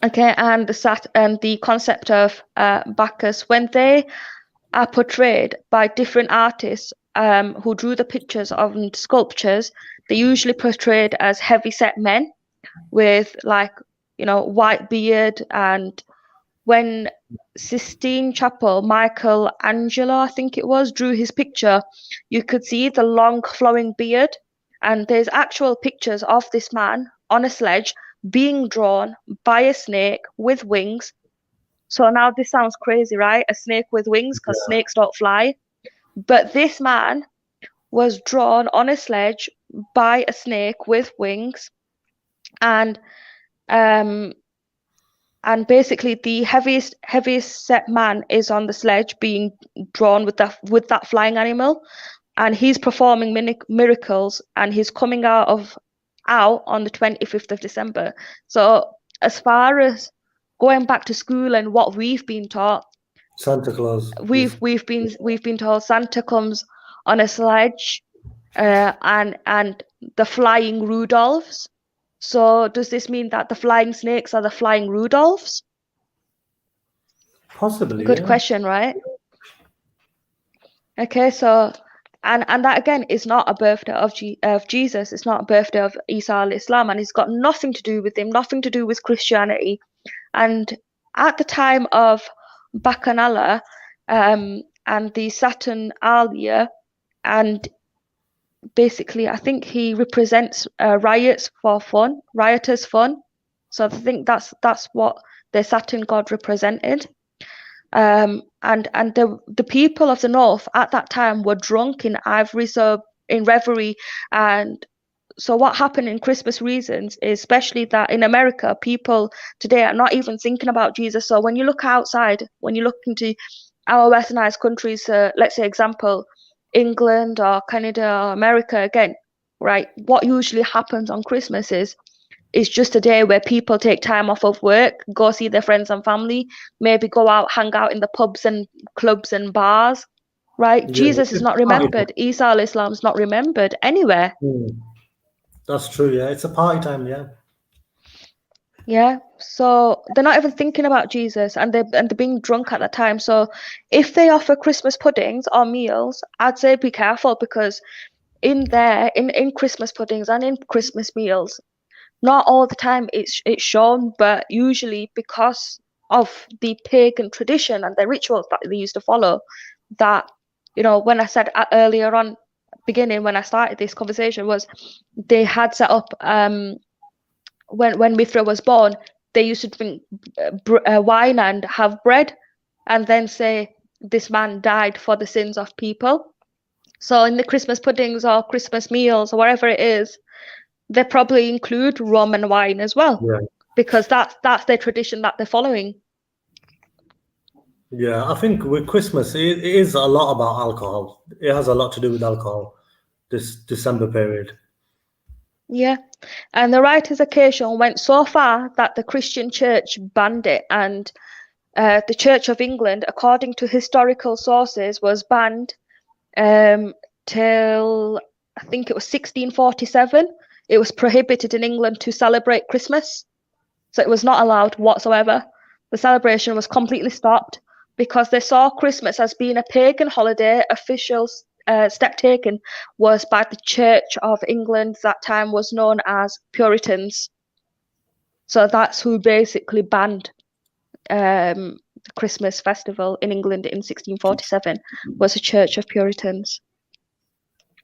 Okay, and the concept of Bacchus, when they are portrayed by different artists who drew the pictures of sculptures, they're usually portrayed as heavy-set men with white beard. And when Sistine Chapel, Michelangelo, I think it was, drew his picture, you could see the long flowing beard, and there's actual pictures of this man on a sledge being drawn by a snake with wings. So now this sounds crazy, right? A snake with wings, because snakes don't fly. But this man was drawn on a sledge by a snake with wings, and basically the heaviest set man is on the sledge being drawn with that flying animal, and he's performing miracles, and he's coming out on the 25th of December. So as far as going back to school and what we've been taught, Santa Claus, we've been told Santa comes on a sledge, and the flying Rudolphs. So does this mean that the flying snakes are the flying Rudolphs? Possibly. Good question, right? Okay, so and that again is not a birthday of Jesus. It's not a birthday of Isa al-Islam, and it's got nothing to do with him, nothing to do with Christianity. And at the time of Bacchanal and the Saturnalia, and basically, I think he represents rioters fun. So I think that's what the Saturn god represented. And the people of the north at that time were drunk in ivory, so in revelry. And so what happened in Christmas reasons is especially that in America, people today are not even thinking about Jesus. So when you look outside, when you look into our westernized countries, let's say example, England or Canada or America again, right? What usually happens on Christmas is just a day where people take time off of work, go see their friends and family, maybe go out, hang out in the pubs and clubs and bars, right? Yeah, Jesus is it's not a party remembered. Isa al-Islam is not remembered anywhere. time. That's true. Yeah, it's a party time. Yeah. Yeah, so they're not even thinking about Jesus, and they're being drunk at that time. So if they offer Christmas puddings or meals, I'd say be careful, because in Christmas puddings and in Christmas meals, not all the time it's shown, but usually because of the pagan tradition and the rituals that they used to follow, that, when I said earlier on, beginning when I started this conversation, was they had set up when Mithra was born, they used to drink wine and have bread, and then say this man died for the sins of people. So in the Christmas puddings or Christmas meals or whatever it is, they probably include rum and wine as well, Yeah. because that's their tradition that they're following. Yeah, I think with Christmas, it is a lot about alcohol. It has a lot to do with alcohol, this December period. Yeah, and the writer's occasion went so far that the Christian Church banned it, and the Church of England, according to historical sources, was banned till I think it was 1647. It was prohibited in England to celebrate Christmas, so it was not allowed whatsoever. The celebration was completely stopped because they saw Christmas as being a pagan holiday. Official step taken was by the Church of England, that time was known as Puritans. So that's who basically banned the Christmas festival in England in 1647, was a Church of Puritans.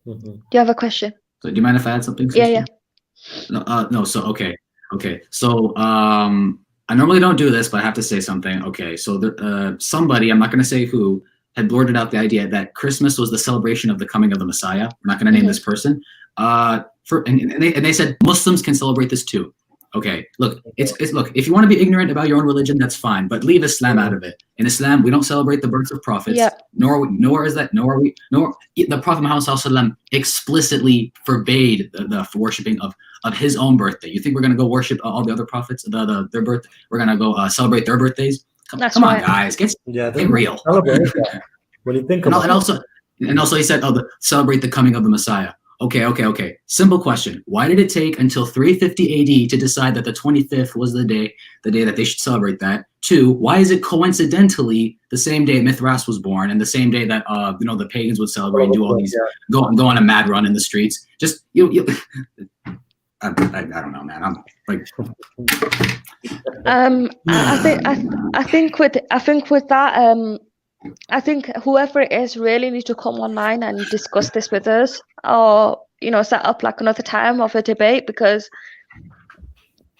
Mm-hmm. Do you have a question? So do you mind if I add something? Yeah. No. So okay. So I normally don't do this, but I have to say something. Okay. So somebody, I'm not going to say who, had blurted out the idea that Christmas was the celebration of the coming of the Messiah. We're not going to name this person. And they said Muslims can celebrate this too. Okay, look, look. If you want to be ignorant about your own religion, that's fine, but leave Islam out of it. In Islam, we don't celebrate the births of prophets. Yeah. Nor the Prophet Muhammad SAW explicitly forbade the worshiping of his own birthday. You think we're gonna go worship all the other prophets, their birth? We're gonna go celebrate their birthdays? Come on, guys, get real. When you think about and also he said, celebrate the coming of the Messiah. Okay. Simple question. Why did it take until 350 AD to decide that the 25th was the day that they should celebrate that? 2, why is it coincidentally the same day Mithras was born and the same day that the pagans would celebrate and do all these go on a mad run in the streets? Just you I don't know, man. I'm like I think with that I think whoever it is really needs to come online and discuss this with us, or set up like another time of a debate, because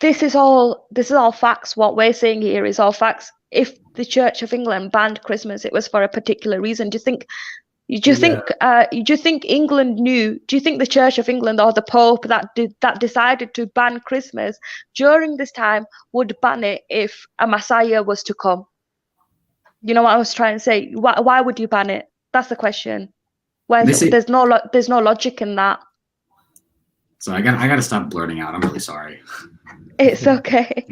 this is all facts. What we're saying here is all facts. If the Church of England banned Christmas, it was for a particular reason. Do you think England knew? Do you think the Church of England or the Pope that decided to ban Christmas during this time would ban it if a Messiah was to come? You know what I was trying to say? Why would you ban it? That's the question. There's no logic in that. So I gotta stop blurting out. I'm really sorry. It's okay.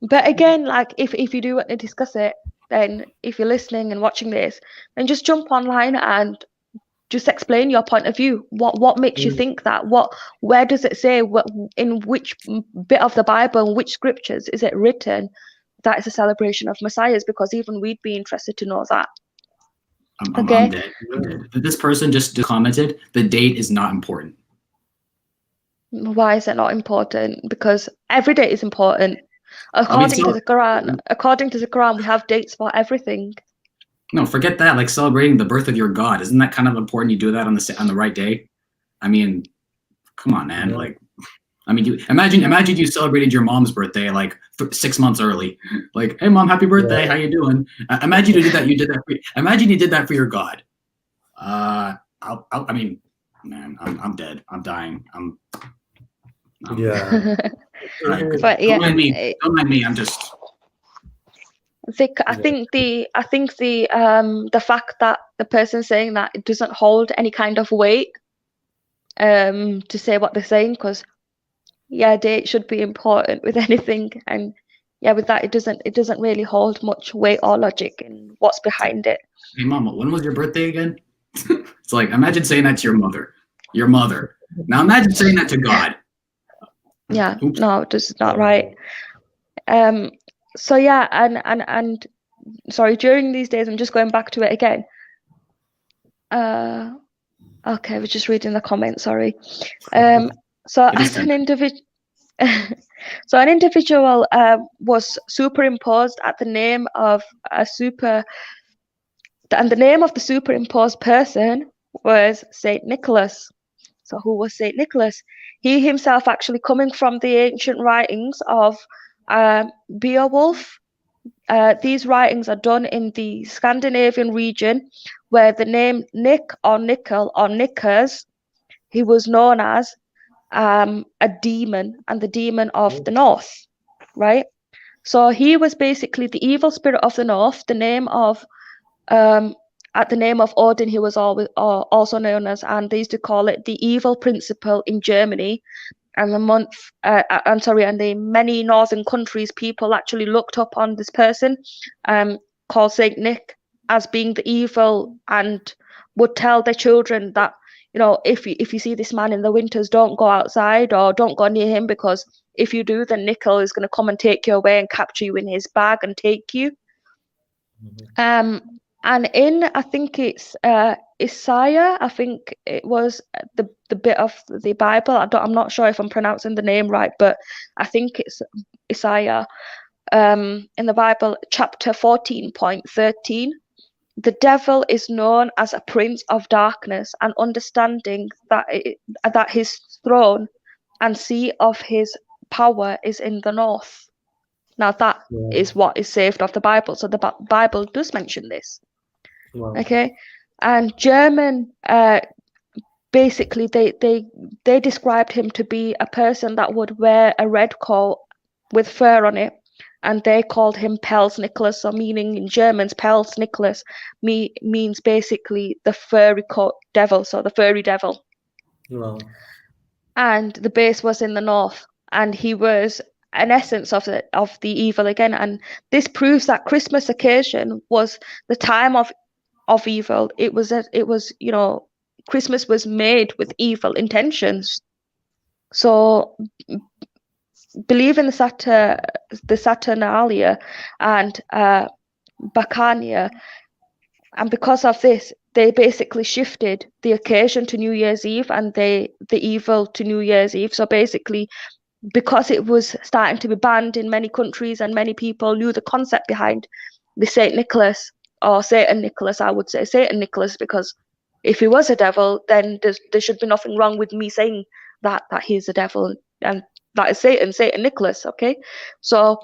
But again, like if you do want to discuss it, then if you're listening and watching this, then just jump online and just explain your point of view. What makes you think that? Where does it say? In which bit of the Bible, in which scriptures is it written that is a celebration of Messiahs? Because even we'd be interested to know that. I'm Okay. dead. I'm dead. This person just commented, the date is not important. Why is it not important? Because every date is important. According to the Quran, we have dates for everything. No, forget that. Like celebrating the birth of your God, isn't that kind of important? You do that on the right day. I mean, come on, man. Yeah. Like, I mean, you imagine you celebrated your mom's birthday like 6 months early. Like, hey, mom, happy birthday. Yeah. How you doing? Imagine you did that. Imagine you did that for your God. I mean, man, I'm dead. I'm dying. Yeah. But yeah, Don't mind me. I'm just. I think the fact that the person saying that it doesn't hold any kind of weight to say what they're saying, because yeah, date should be important with anything, and yeah, with that it doesn't really hold much weight or logic in what's behind it. Hey, mama, when was your birthday again? It's like, imagine saying that to your mother. Your mother. Now imagine saying that to God. Yeah, Oops. no, this is not right. So yeah, and sorry, during these days, I'm just going back to it again. Okay, I was just reading the comments, sorry. So as an individual, so an individual was superimposed at the name of and the name of the superimposed person was Saint Nicholas. So who was Saint Nicholas? He himself actually coming from the ancient writings of Beowulf. These writings are done in the Scandinavian region, where the name Nick or Nickel or Nickers, he was known as a demon, and the demon of the north, right? So he was basically the evil spirit of the north. The name of at the name of Odin, he was always also known as, and they used to call it the evil principle in Germany. And the many northern countries, people actually looked up on this person, called Saint Nick, as being the evil, and would tell their children that, you know, if you see this man in the winters, don't go outside or don't go near him, because if you do, then Nickel is going to come and take you away and capture you in his bag and take you. And in, I think it's Isaiah, I think it was the bit of the Bible. I'm not sure if I'm pronouncing the name right, but I think it's Isaiah. In the Bible, chapter 14.13, the devil is known as a prince of darkness, and understanding that his throne and seat of his power is in the north. Now that is what is saved of the Bible. So the Bible does mention this. Wow. Okay, and German, basically they described him to be a person that would wear a red coat with fur on it, and they called him Pels Nicholas, so meaning in German's Pels Nicholas means basically the furry coat devil, so the furry devil. Wow. And the base was in the north, and he was an essence of the evil again. And this proves that Christmas occasion was the time of evil. It was, you know, Christmas was made with evil intentions. So believe in the Saturnalia and Bacchania, and because of this, they basically shifted the occasion to New Year's Eve and the evil to New Year's Eve. So basically, because it was starting to be banned in many countries and many people knew the concept behind the Saint Nicholas, or Satan Nicholas, I would say Satan Nicholas, because if he was a devil, then there should be nothing wrong with me saying that he's a devil, and that is Satan Nicholas, okay? So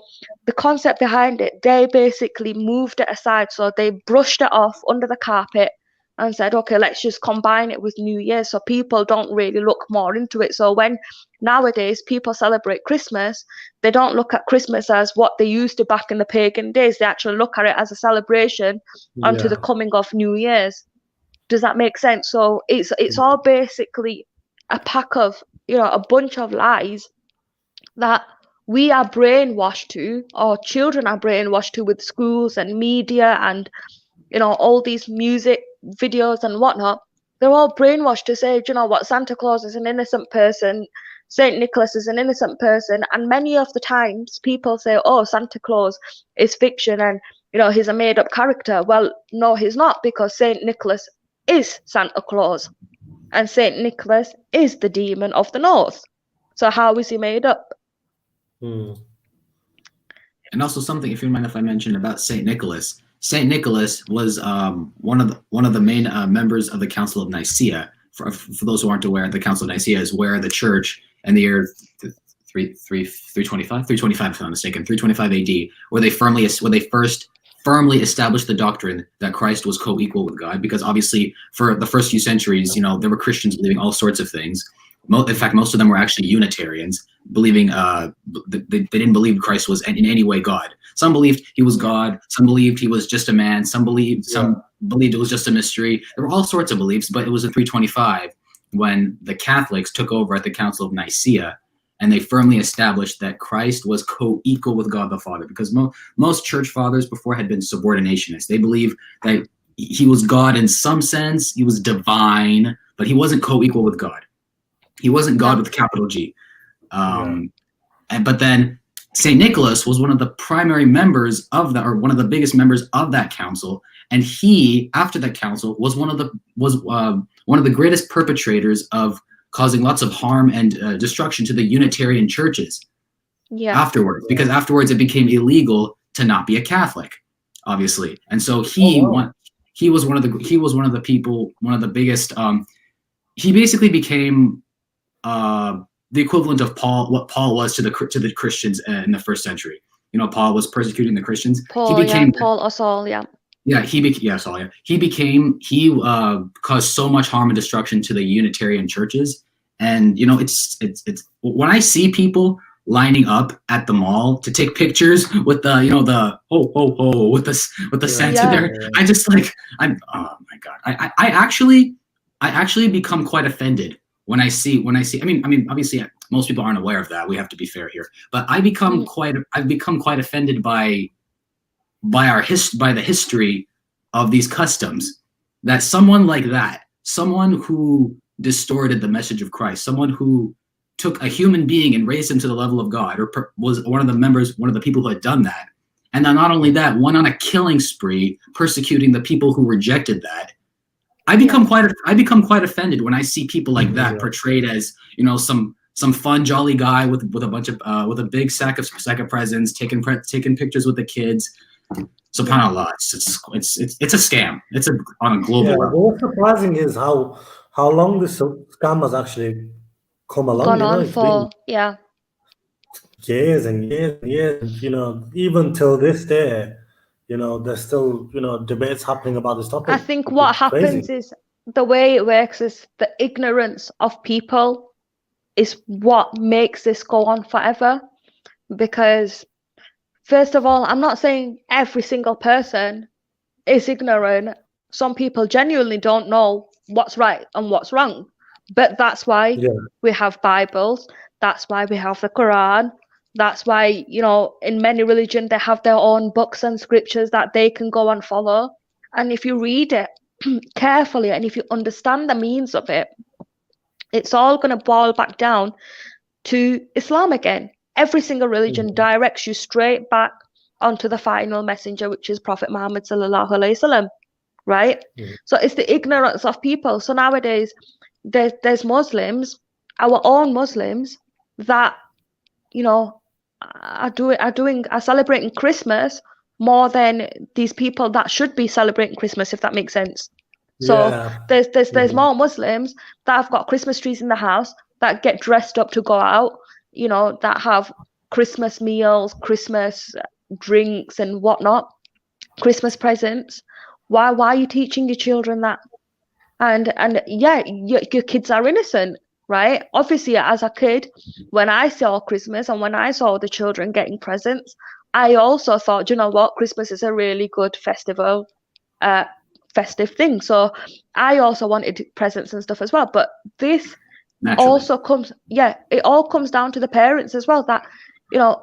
the concept behind it, they basically moved it aside. So they brushed it off under the carpet and said, okay, let's just combine it with New Year's, so people don't really look more into it. So when nowadays people celebrate Christmas, they don't look at Christmas as what they used to back in the pagan days. They actually look at it as a celebration onto the coming of New Year's. Does that make sense? So it's all basically a pack of, you know, a bunch of lies that we are brainwashed to, or children are brainwashed to, with schools and media and, you know, all these music videos and whatnot. They're all brainwashed to say, you know what, Santa Claus is an innocent person, Saint Nicholas is an innocent person, and many of the times people say, oh, Santa Claus is fiction, and, you he's a made-up character. Well, no, he's not, because Saint Nicholas is Santa Claus, and Saint Nicholas is the demon of the north. So how is he made up? And also something, if you mind if I mention about Saint Nicholas. Saint Nicholas was one of the main members of the Council of Nicaea. For those who aren't aware, the Council of Nicaea is where the church in the year 325 if I'm not mistaken, 325 AD, where they first firmly established the doctrine that Christ was co-equal with God. Because obviously, for the first few centuries, there were Christians believing all sorts of things. In fact, most of them were actually Unitarians, believing they didn't believe Christ was in any way God. Some believed he was God. Some believed he was just a man. Some believed it was just a mystery. There were all sorts of beliefs, but it was in 325 when the Catholics took over at the Council of Nicaea, and they firmly established that Christ was co-equal with God the Father. Because most church fathers before had been subordinationists. They believed that he was God in some sense. He was divine, but he wasn't co-equal with God. He wasn't God with a capital G. But then St. Nicholas was one of the primary members of that, or one of the biggest members of that council. And he, after that council, was one of the greatest perpetrators of causing lots of harm and destruction to the Unitarian churches. Afterwards, because afterwards it became illegal to not be a Catholic, obviously. And so he was one of the people, one of the biggest. He basically became the equivalent of what Paul was to the Christians in the first century. Paul was persecuting the Christians. Paul or Saul, he caused so much harm and destruction to the Unitarian churches. And it's when I see people lining up at the mall to take pictures with the with the scent in there, I just oh my God, I actually become quite offended when I see. I mean, obviously most people aren't aware of that. We have to be fair here, but I've become quite offended by the history of these customs, that someone who distorted the message of Christ, someone who took a human being and raised him to the level of God, or was one of the people who had done that, and then not only that, went on a killing spree, persecuting the people who rejected that. I become quite offended when I see people like that portrayed as some fun jolly guy with a bunch of with a big sack of presents, taking pictures with the kids. SubhanAllah, it's a scam. It's on a global level. What's surprising is how long this scam has actually come along. Gone on for years and years and years. Even till this day, there's still debates happening about this topic. I think what happens is, the way it works is, the ignorance of people is what makes this go on forever. Because first of all, I'm not saying every single person is ignorant. Some people genuinely don't know what's right and what's wrong. But that's why we have Bibles. That's why we have the Quran. That's why, in many religions, they have their own books and scriptures that they can go and follow. And if you read it carefully, and if you understand the means of it, it's all going to boil back down to Islam again. Every single religion directs you straight back onto the final messenger, which is Prophet Muhammad sallallahu alaihi wasallam, right? So it's the ignorance of people. So nowadays, there's Muslims, our own Muslims, that are celebrating Christmas more than these people that should be celebrating Christmas, if that makes sense. So there's more Muslims that have got Christmas trees in the house, that get dressed up to go out, that have Christmas meals, Christmas drinks and whatnot, Christmas presents. Why are you teaching your children that? And your kids are innocent, right? Obviously, as a kid, when I saw Christmas and when I saw the children getting presents, I also thought, what, Christmas is a really good festive thing. So I also wanted presents and stuff as well. But this also comes, it all comes down to the parents as well, that,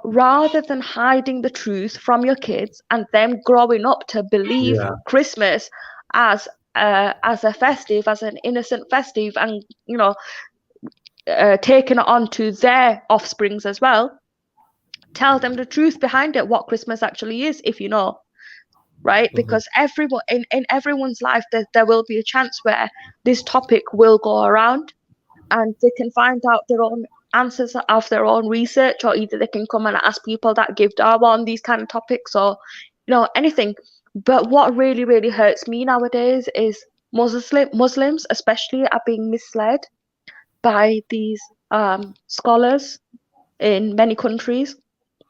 rather than hiding the truth from your kids and them growing up to believe Christmas as a festive, as an innocent festive, and, taking it on to their offsprings as well, tell them the truth behind it, what Christmas actually is, if you know. right? Because everyone in everyone's life, there will be a chance where this topic will go around, and they can find out their own answers of their own research, or either they can come and ask people that give dawah on these kind of topics, or anything. But what really, really hurts me nowadays is Muslims especially are being misled by these scholars in many countries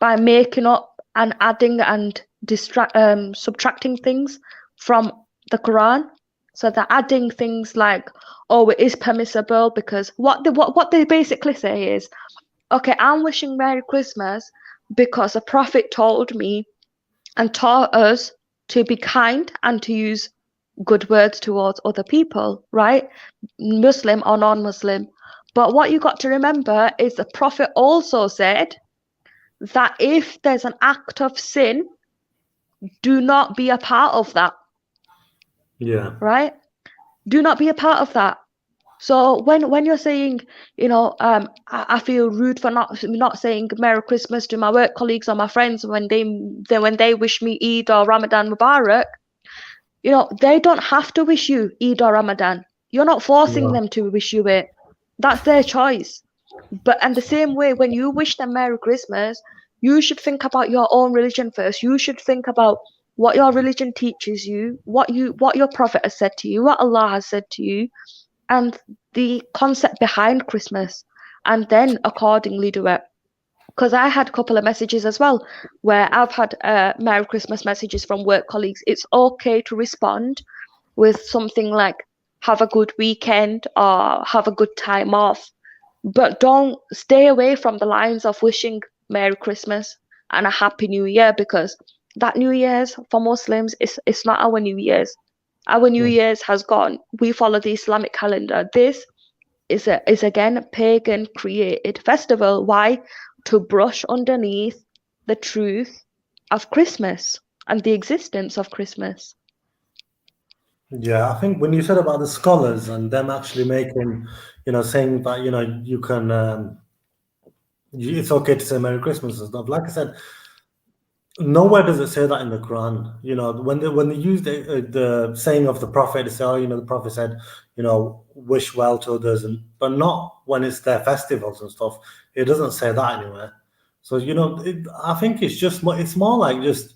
by making up and adding and subtracting things from the Quran. So they're adding things like, oh, it is permissible, because what they basically say is, okay, I'm wishing Merry Christmas because a prophet told me and taught us to be kind and to use good words towards other people, right? Muslim or non-Muslim. But what you got to remember is the prophet also said that if there's an act of sin, do not be a part of that. Yeah. Right? Do not be a part of that. So when you're saying, I feel rude for not saying Merry Christmas to my work colleagues or my friends when they wish me Eid or Ramadan Mubarak, they don't have to wish you Eid or Ramadan. You're not forcing them to wish you it. That's their choice. And the same way, when you wish them Merry Christmas, you should think about your own religion first. You should think about what your religion teaches you, what your prophet has said to you, what Allah has said to you, and the concept behind Christmas, and then accordingly do it. Because I had a couple of messages as well where I've had Merry Christmas messages from work colleagues. It's okay to respond with something like, have a good weekend or have a good time off, but don't stay away from the lines of wishing Merry Christmas and a Happy New Year, because that New Year's for Muslims, it's not our New Year's. Our New Year's has gone. We follow the Islamic calendar. This is again a pagan created festival. Why? To brush underneath the truth of Christmas and the existence of Christmas. Yeah, I think when you said about the scholars and them actually making, saying that, you can, it's okay to say Merry Christmas and stuff. Like I said, nowhere does it say that in the Quran. When they use the saying of the Prophet, they say, the Prophet said, wish well to others, but not when it's their festivals and stuff. It doesn't say that anywhere. So I think it's more like just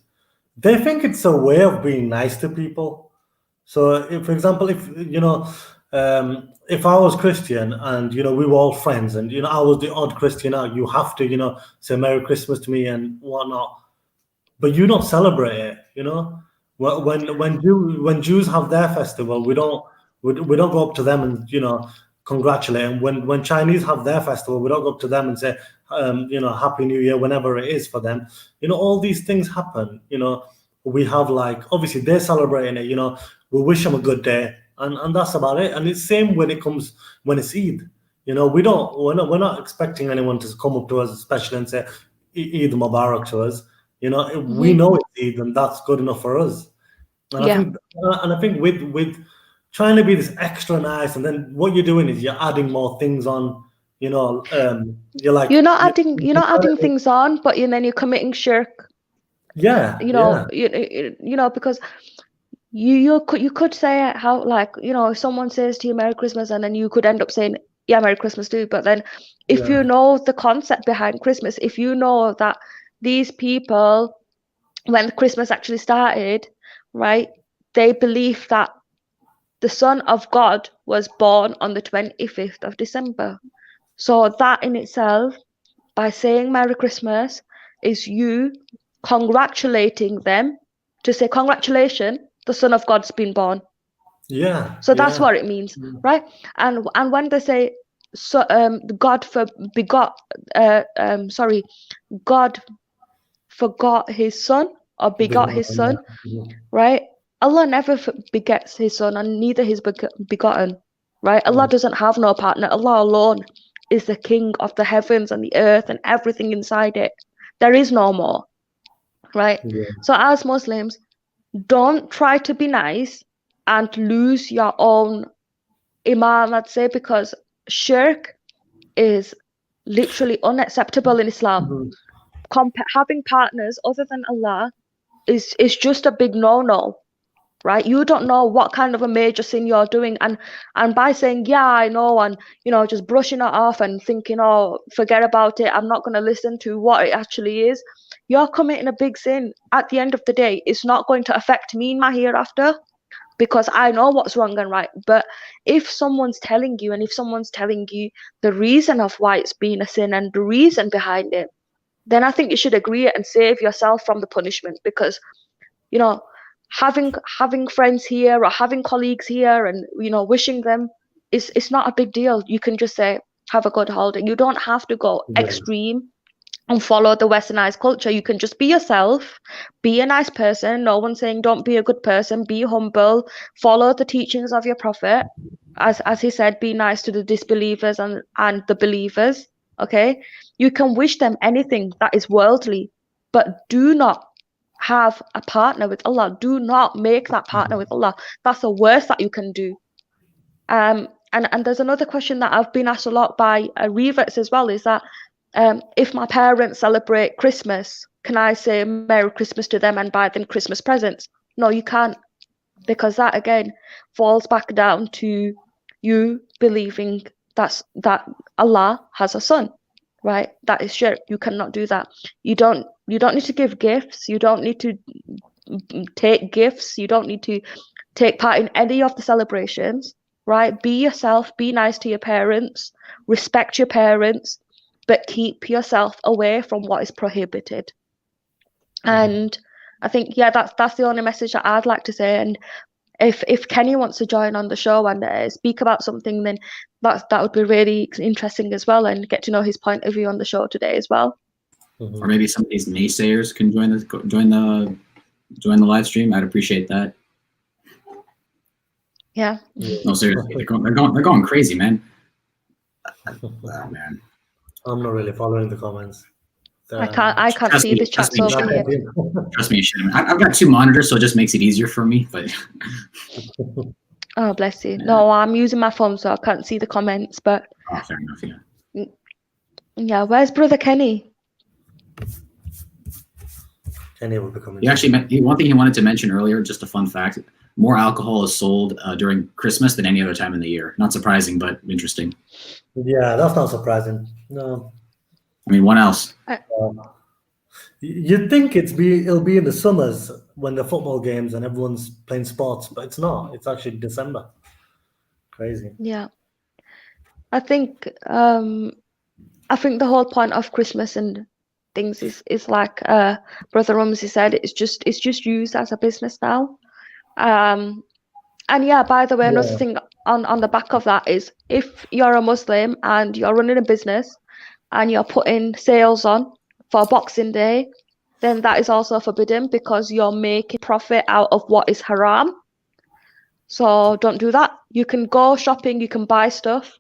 they think it's a way of being nice to people. So, if, for example, if I was Christian and we were all friends and I was the odd Christian out, you have to say Merry Christmas to me and whatnot. But you don't celebrate it, When Jews have their festival, we don't go up to them and congratulate them. When Chinese have their festival, we don't go up to them and say Happy New Year whenever it is for them. All these things happen. We have obviously they're celebrating it. We wish them a good day, and that's about it. And it's same when it's Eid. We're not expecting anyone to come up to us especially and say Eid Mubarak to us. We know it's Eid, and that's good enough for us. And I think with trying to be this extra nice, and then what you're doing is you're adding more things on. You're not adding things on, but then you're committing shirk. Yeah. Because you could say how if someone says to you Merry Christmas, and then you could end up saying Merry Christmas too. But then if you know the concept behind Christmas, if you know that these people, when Christmas actually started, right, they believe that the Son of God was born on the 25th of December. So that in itself, by saying Merry Christmas, is you congratulating them to say, congratulations, the Son of God's been born. Yeah. So that's what it means, right? And when they say, God forgot his son or begot his son, right? Allah never begets his son, and neither is begotten, right? Allah doesn't have no partner. Allah alone is the king of the heavens and the earth and everything inside it. There is no more, right? So as Muslims, don't try to be nice and lose your own iman, I'd say, because shirk is literally unacceptable in Islam. Having partners other than Allah is just a big no-no, right? You don't know what kind of a major sin you're doing, and by saying, yeah, I know, and just brushing it off and thinking, oh, forget about it, I'm not going to listen to what it actually is, you're committing a big sin. At the end of the day, it's not going to affect me in my hereafter, because I know what's wrong and right. But if someone's telling you, and if someone's telling you the reason of why it's been a sin and the reason behind it, then I think you should agree it and save yourself from the punishment. Because having friends here or having colleagues here and wishing them, it's not a big deal. You can just say, have a good holiday. You don't have to go extreme and follow the westernized culture. You can just be yourself, be a nice person. No one's saying don't be a good person, be humble, follow the teachings of your prophet. As he said, be nice to the disbelievers and the believers. Okay, you can wish them anything that is worldly, but do not have a partner with Allah. Do not make that partner with Allah. That's the worst that you can do. And there's another question that I've been asked a lot by reverts as well, is that if my parents celebrate Christmas, can I say Merry Christmas to them and buy them Christmas presents? No, you can't, because that again falls back down to you believing that Allah has a son, right? That is shirk. You cannot do that. You don't need to give gifts. You don't need to take gifts. You don't need to take part in any of the celebrations, right? Be yourself. Be nice to your parents. Respect your parents, but keep yourself away from what is prohibited. And I think, yeah, that's the only message that I'd like to say. And if Kenny wants to join on the show and speak about something, then that would be really interesting as well, and get to know his point of view on the show today as well. Or maybe some of these naysayers can join the live stream. I'd appreciate that. Yeah. No, seriously, they're going crazy, man. Oh, man. I'm not really following the comments. I can't see the chat social yet. Trust me, I've got 2 monitors, so it just makes it easier for me. But oh, bless you. No, I'm using my phone, so I can't see the comments. But fair enough. Yeah. Yeah, where's Brother Kenny? Kenny will be coming. He actually, one thing he wanted to mention earlier, just a fun fact: more alcohol is sold during Christmas than any other time in the year. Not surprising, but interesting. Yeah, that's not surprising. No. I mean, what else? You'd think it'll be in the summers when the football games and everyone's playing sports, but it's not. It's actually December. Crazy. Yeah, I think the whole point of Christmas and things is like Brother Rumsey said, it's just used as a business now. And yeah, by the way, another thing on the back of that is, if you're a Muslim and you're running a business and you're putting sales on for Boxing Day, then that is also forbidden, because you're making profit out of what is haram. So don't do that. You can go shopping, you can buy stuff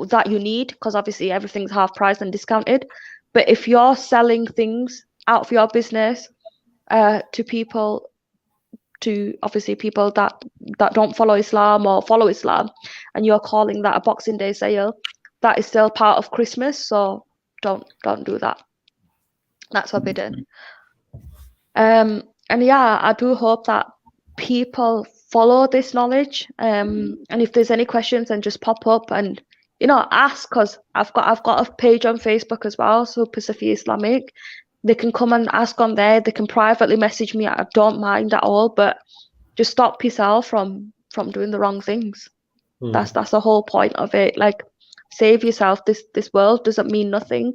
that you need, because obviously everything's half price and discounted. But if you're selling things out of your business to people, obviously people that don't follow Islam or follow Islam, and you're calling that a Boxing Day sale, that is still part of Christmas. So don't do that. That's forbidden. And yeah, I do hope that people follow this knowledge. And if there's any questions, then just pop up and ask, because I've got a page on Facebook as well, so Safiyyah Islamic. They can come and ask on there. They can privately message me. I don't mind at all, but just stop yourself from doing the wrong things. That's the whole point of it. Like, save yourself. This world doesn't mean nothing.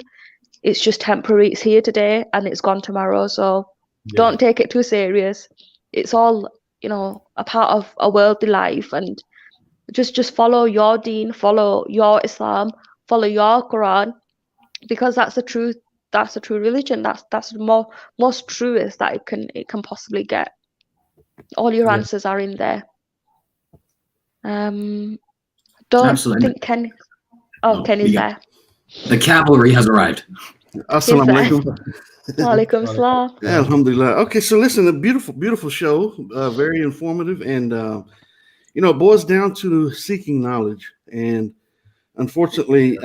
It's just temporary. It's here today and it's gone tomorrow. So don't take it too serious. It's all a part of a worldly life, and just follow your deen, follow your Islam, follow your Quran, because that's the truth. That's the true religion. That's the most truest that it can possibly get. All your answers are in there. Don't Absolutely. think Ken. Oh, Kenny's there. The cavalry has arrived. Assalamu alaikum. Walaikum salam. Yeah, alhamdulillah. Okay, so listen, a beautiful show, very informative, and it boils down to seeking knowledge. And unfortunately,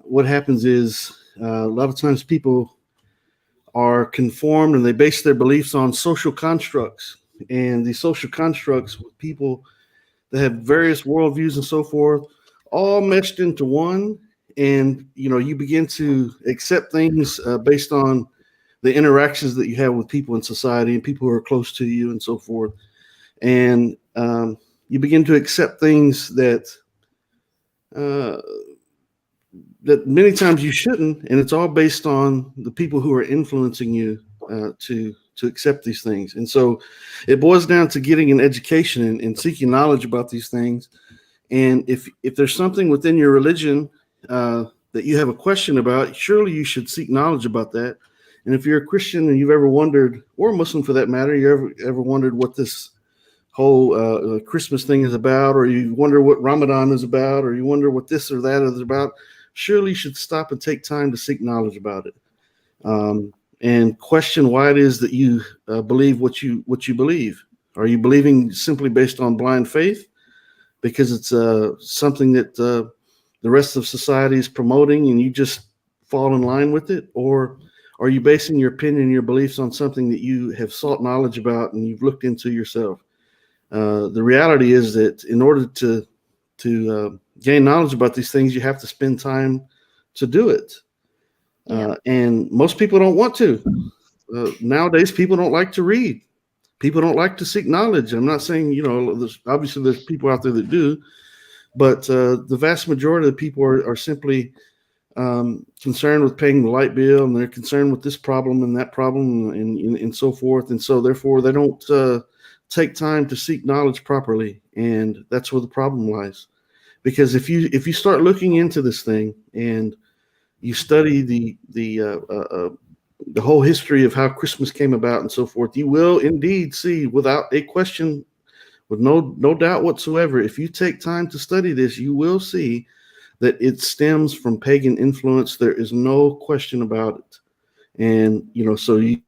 what happens is a lot of times people are conformed, and they base their beliefs on social constructs. And these social constructs with people that have various worldviews and so forth, all meshed into one. And you begin to accept things based on the interactions that you have with people in society and people who are close to you and so forth. And you begin to accept things that many times you shouldn't, and it's all based on the people who are influencing you to accept these things. And so it boils down to getting an education and seeking knowledge about these things. And if there's something within your religion that you have a question about, surely you should seek knowledge about that. And if you're a Christian and you've ever wondered, or a Muslim for that matter, you ever wondered what this whole Christmas thing is about, or you wonder what Ramadan is about, or you wonder what this or that is about, surely you should stop and take time to seek knowledge about it, and question why it is that you believe what you believe. Are you believing simply based on blind faith because it's something that the rest of society is promoting and you just fall in line with it? Or are you basing your opinion and your beliefs on something that you have sought knowledge about and you've looked into yourself? The reality is that in order to gain knowledge about these things, you have to spend time to do it. And most people don't want to. Nowadays, people don't like to read. People don't like to seek knowledge. I'm not saying, obviously there's people out there that do, but the vast majority of the people are simply concerned with paying the light bill, and they're concerned with this problem and that problem and so forth. And so therefore they don't take time to seek knowledge properly. And that's where the problem lies. Because if you start looking into this thing and you study the whole history of how Christmas came about and so forth, you will indeed see, without a question, with no doubt whatsoever, if you take time to study this, you will see that it stems from pagan influence. There is no question about it. And so you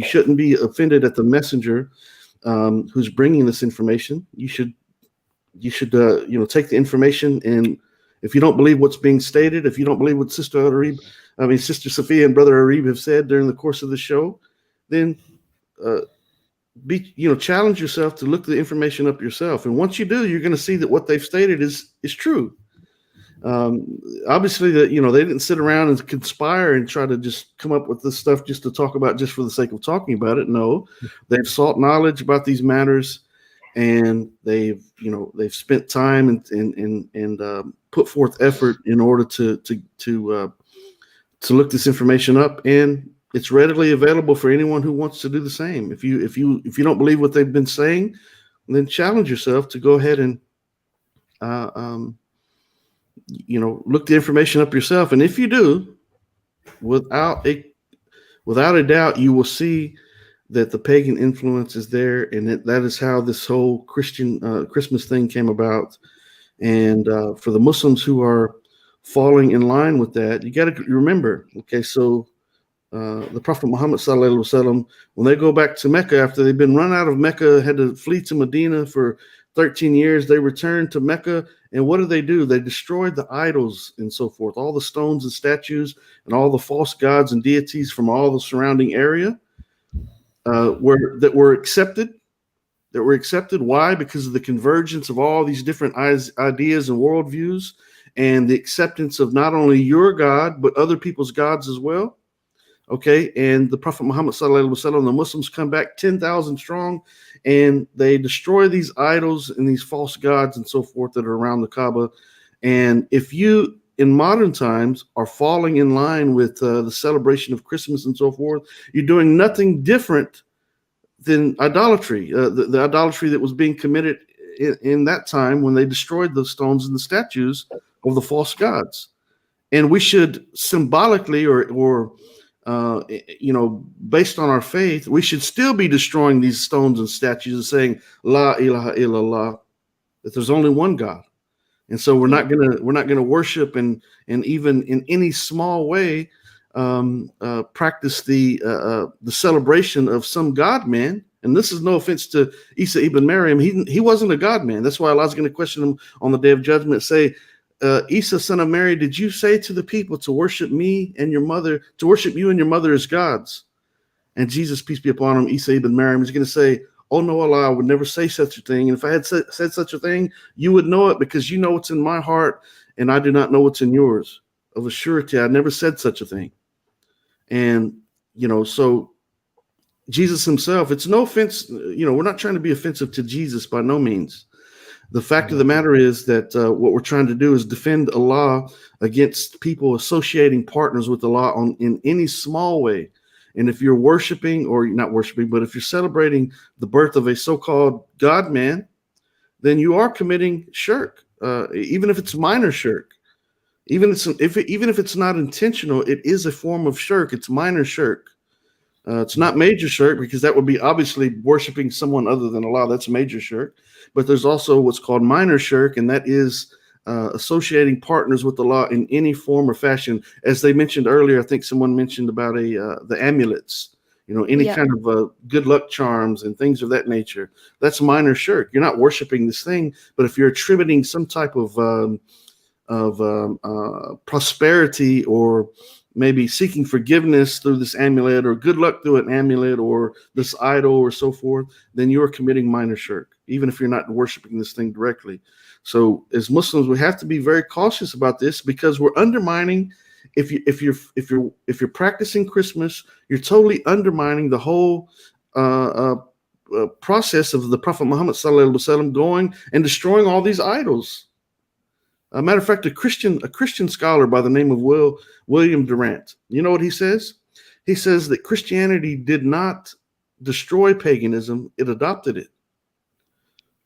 shouldn't be offended at the messenger who's bringing this information. You should take the information, and if you don't believe what's being stated, if you don't believe what Sister Safiyyah and Brother Areeb have said during the course of the show, then challenge yourself to look the information up yourself. And once you do, you're going to see that what they've stated is true. Obviously, that they didn't sit around and conspire and try to just come up with this stuff just to talk about just for the sake of talking about it. No, they've sought knowledge about these matters, and they've spent time and put forth effort in order to look this information up, and it's readily available for anyone who wants to do the same. If you don't believe what they've been saying, then challenge yourself to go ahead and look the information up yourself. And if you do, without a doubt, you will see that the pagan influence is there, and that is how this whole Christian Christmas thing came about. And for the Muslims who are falling in line with that, you got to remember, okay, so the Prophet Muhammad sallallahu alaihi wasallam, when they go back to Mecca after they've been run out of Mecca, had to flee to Medina for 13 years, they returned to Mecca, and what do? They destroyed the idols and so forth, all the stones and statues and all the false gods and deities from all the surrounding area that were accepted. Why? Because of the convergence of all these different ideas and worldviews, and the acceptance of not only your God, but other people's gods as well. Okay, and the Prophet Muhammad sallallahu alaihi wasallam, the Muslims come back 10,000 strong, and they destroy these idols and these false gods and so forth that are around the Kaaba. And if you, in modern times, are falling in line with the celebration of Christmas and so forth, you're doing nothing different than idolatry, the idolatry that was being committed in that time when they destroyed the stones and the statues of the false gods. And we should symbolically or based on our faith, we should still be destroying these stones and statues and saying La ilaha illallah, that there's only one God. And so we're not gonna worship and even in any small way practice the celebration of some God man. And this is no offense to Isa ibn Maryam. He wasn't a God man. That's why Allah's going to question him on the Day of Judgment. Say, Isa, son of Mary, did you say to the people to worship me and your mother, to worship you and your mother as gods? And Jesus, peace be upon him, Isa ibn Maryam, is going to say, oh, no, Allah, I would never say such a thing. And if I had said such a thing, you would know it, because you know what's in my heart, and I do not know what's in yours. Of a surety, I never said such a thing. And, so Jesus himself, it's no offense, we're not trying to be offensive to Jesus by no means. The fact of the matter is that what we're trying to do is defend Allah against people associating partners with Allah in any small way. And if you're worshiping, or you're not worshiping, but if you're celebrating the birth of a so-called God man, then you are committing shirk, even if it's minor shirk. Even if it's not intentional, it is a form of shirk. It's minor shirk. It's not major shirk, because that would be obviously worshiping someone other than Allah. That's major shirk. But there's also what's called minor shirk, and that is associating partners with Allah in any form or fashion. As they mentioned earlier, I think someone mentioned about the amulets, any kind of good luck charms and things of that nature. That's minor shirk. You're not worshiping this thing, but if you're attributing some type of prosperity, or maybe seeking forgiveness through this amulet, or good luck through an amulet, or this idol, or so forth, then you're committing minor shirk, even if you're not worshiping this thing directly. So as Muslims, we have to be very cautious about this, because we're undermining. If you're practicing Christmas, you're totally undermining the whole process of the Prophet Muhammad sallallahu alaihi wasallam going and destroying all these idols. A matter of fact, a Christian scholar by the name of William Durant, you know what he says? He says that Christianity did not destroy paganism; it adopted it.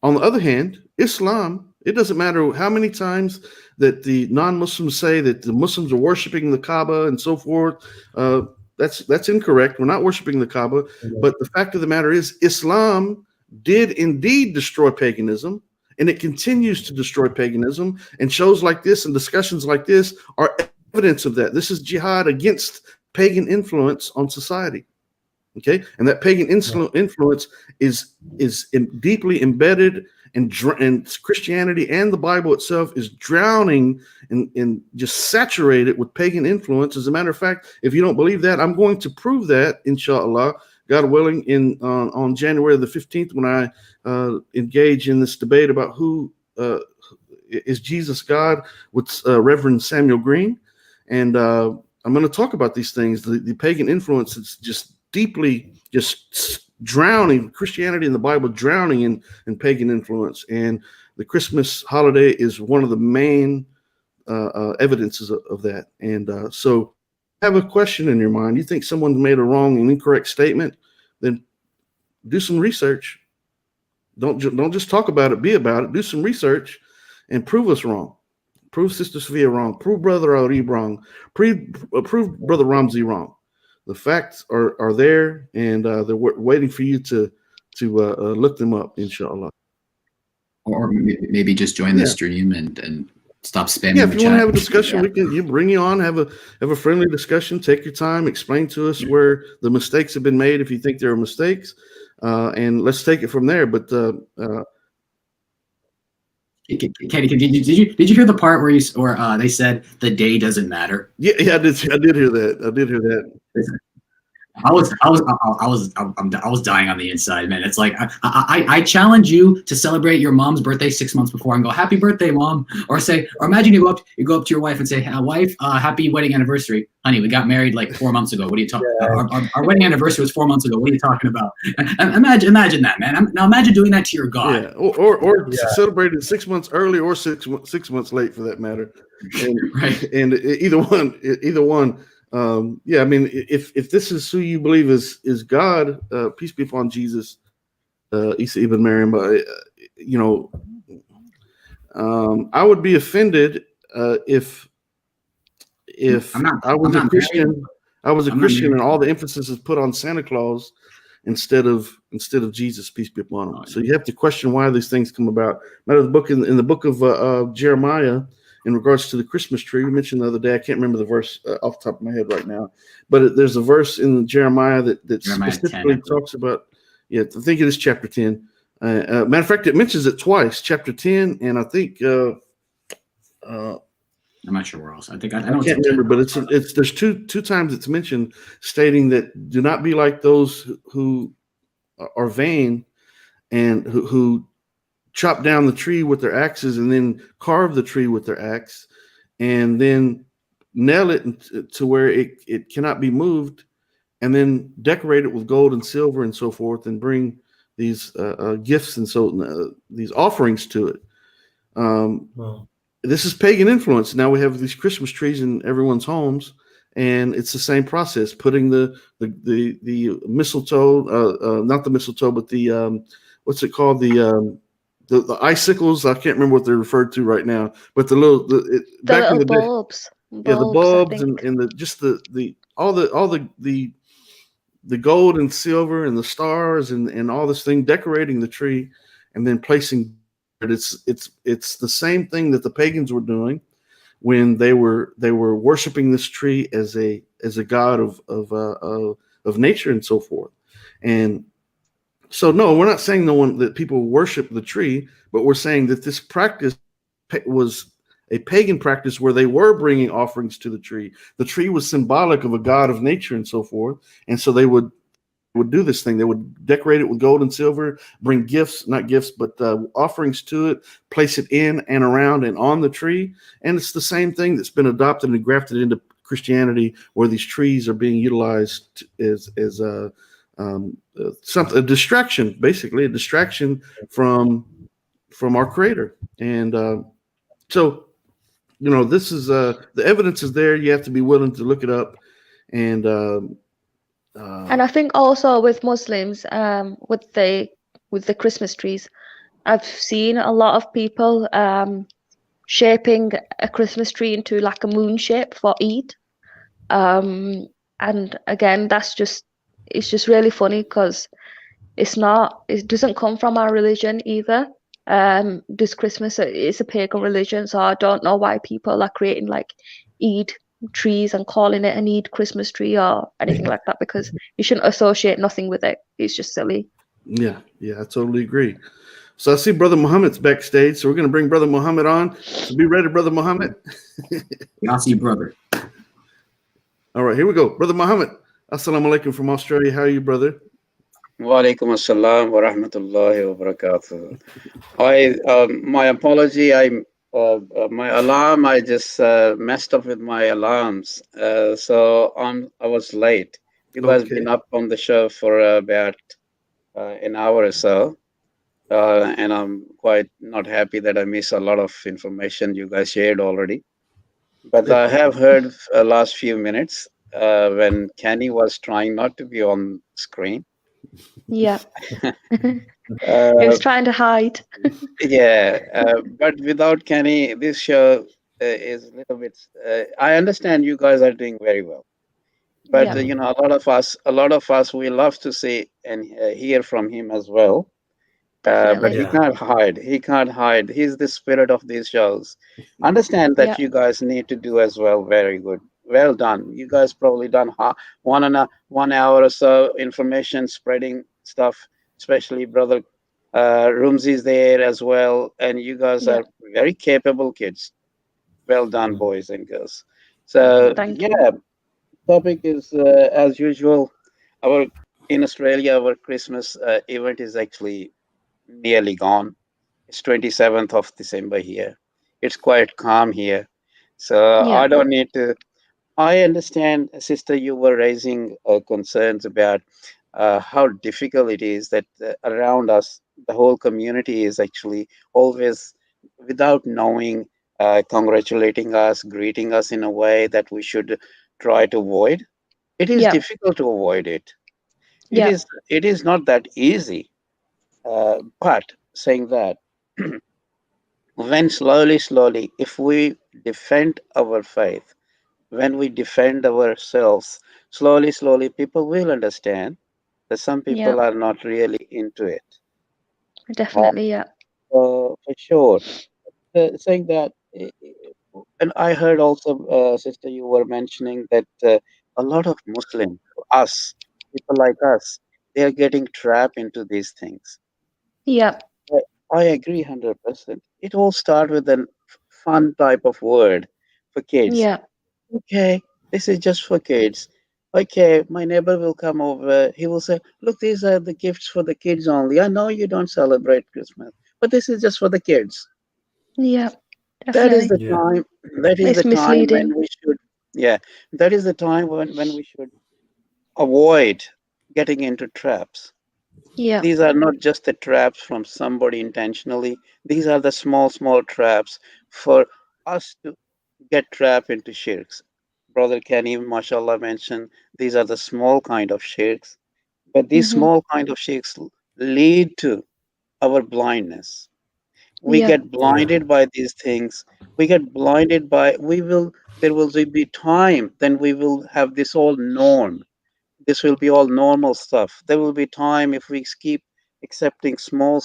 On the other hand, Islam, it doesn't matter how many times that the non-Muslims say that the Muslims are worshiping the Kaaba and so forth. That's incorrect. We're not worshiping the Kaaba. But the fact of the matter is, Islam did indeed destroy paganism, and it continues to destroy paganism. And shows like this and discussions like this are evidence of that. This is jihad against pagan influence on society. Okay, and that pagan influence is deeply embedded, and Christianity and the Bible itself is drowning and just saturated with pagan influence. As a matter of fact, if you don't believe that, I'm going to prove that, inshallah, God willing, on January the 15th, when I engage in this debate about who is Jesus God with Reverend Samuel Green, and I'm going to talk about these things. The pagan influence is just deeply just drowning Christianity and the Bible, drowning in pagan influence. And the Christmas holiday is one of the main evidences of that. And so have a question in your mind. You think someone's made a wrong and incorrect statement, then do some research. Don't just talk about it, be about it. Do some research and prove us wrong. Prove Sister Safiyyah wrong. Prove Brother Areeb wrong. Prove Brother Ramzi wrong. The facts are there, and they're waiting for you to look them up, inshallah. Or maybe just join the stream and stop spamming. Yeah, if you want to have a discussion, we can bring you on, have a friendly discussion. Take your time, explain to us where the mistakes have been made, if you think there are mistakes, and let's take it from there. But Kenny, did you hear the part where they said the day doesn't matter? Yeah, I did hear that. I was dying on the inside, man. It's like I challenge you to celebrate your mom's birthday 6 months before and go, "Happy birthday, mom," or imagine you go up to your wife and say, "Wife, happy wedding anniversary, honey. We got married like 4 months ago. What are you talking about? Our wedding anniversary was 4 months ago. What are you talking about?" Imagine that, man. Now imagine doing that to your God. Yeah, or celebrated 6 months early or six months late, for that matter. And, right. And either one. I mean, if this is who you believe is God, peace be upon Jesus, Isa ibn Maryam, I would be offended if I was a Christian. I was a Christian, and all the emphasis is put on Santa Claus instead of Jesus, peace be upon him. So you have to question why these things come about. Now, the book in the book of Jeremiah, in regards to the Christmas tree, we mentioned the other day, I can't remember the verse off the top of my head right now, but there's a verse in Jeremiah that Jeremiah specifically 10, talks about, I think it is chapter 10. Matter of fact, it mentions it twice, chapter 10, and I think not sure where else. I think I I know can't it's remember, but it's there's two times it's mentioned stating that do not be like those who are vain and who chop down the tree with their axes and then carve the tree with their axe and then nail it to where it cannot be moved and then decorate it with gold and silver and so forth and bring these gifts and these offerings to it. Wow. This is pagan influence. Now we have these Christmas trees in everyone's homes, and it's the same process. Putting the mistletoe, not the mistletoe, but the what's it called? The icicles. I can't remember what they're referred to right now, but The back in little the day, bulbs. yeah, the Bulbs, I bulbs think. and all the gold and silver and the stars and all this thing decorating the tree, and then placing. It's the same thing that the pagans were doing when they were worshiping this tree as a god of nature and so forth. And so, no, we're not saying that people worship the tree, but we're saying that this practice was a pagan practice where they were bringing offerings to the tree. The tree was symbolic of a god of nature and so forth, and so they would do this thing. They would decorate it with gold and silver, bring not gifts, but offerings to it, place it in and around and on the tree. And it's the same thing that's been adopted and grafted into Christianity, where these trees are being utilized as a distraction, basically a distraction from our Creator. And so, this is the evidence is there. You have to be willing to look it up. And And I think also with Muslims, with the Christmas trees, I've seen a lot of people shaping a Christmas tree into like a moon shape for Eid. And again, it's just really funny because it doesn't come from our religion either. This Christmas is a pagan religion, so I don't know why people are creating like Eid trees and calling it an Eid Christmas tree or anything like that, because you shouldn't associate nothing with it. It's just silly. Yeah, I totally agree. So I see Brother Muhammad's backstage, so we're going to bring Brother Muhammad on. So be ready, Brother Muhammad. I'll see you, brother. All right, here we go. Brother Muhammad, assalamu alaikum from Australia. How are you, brother? Wa alaikum assalam wa rahmatullahi wa barakatuh. My apology. My alarm. I just messed up with my alarms. So I was late. You guys been up on the show for about an hour or so, and I'm quite not happy that I missed a lot of information you guys shared already. But I have heard last few minutes when Kenny was trying not to be on screen. Yeah. He was trying to hide. But without Kenny, this show is a little bit. I understand you guys are doing very well, but Yeah. a lot of us, we love to see and hear from him as well. But Definitely. he can't hide. He can't hide. He's the spirit of these shows. Understand that Yeah. you guys need to do as well. Very good. Well done. You guys probably done 1 hour or so information spreading stuff, especially Brother Rumzi's there as well. And you guys Yeah. are very capable kids. Well done, boys and girls. So Thank you. topic is as usual. In Australia, our Christmas event is actually nearly gone. It's 27th of December here. It's quite calm here. So Yeah. I don't need to. I understand, sister, you were raising concerns about how difficult it is that around us, the whole community is actually always, without knowing, congratulating us, greeting us in a way that we should try to avoid. It is Yeah. difficult to avoid it. Yeah. It is not that easy. But saying that, when slowly, if we defend our faith, when we defend ourselves, slowly, people will understand that some Yeah. people are not really into it. Definitely. Yeah. For sure. Saying that, and I heard also, sister, you were mentioning that a lot of Muslims, us, people like us, they are getting trapped into these things. Yeah. I agree 100%. It all starts with a fun type of word. for kids. Yeah. Okay, this is just for kids. Okay, my neighbor will come over. He will say, look, these are the gifts for the kids only. I know you don't celebrate Christmas, but this is just for the kids. Yeah. That is Definitely. the Yeah. time. That is It's the time when misleading. we should, yeah, that is the time when we should avoid getting into traps. Yeah. These are not just the traps from somebody intentionally. These are the small traps for us to get trapped into shirks. Brother Kenny, mashallah, mentioned these are the small kind of shirks, but these Mm-hmm. small kind of shirks lead to our blindness. We Yeah. get blinded by these things. We get blinded by, there will be time, then we will have this all norm. This will be all normal stuff. There will be time if we keep accepting small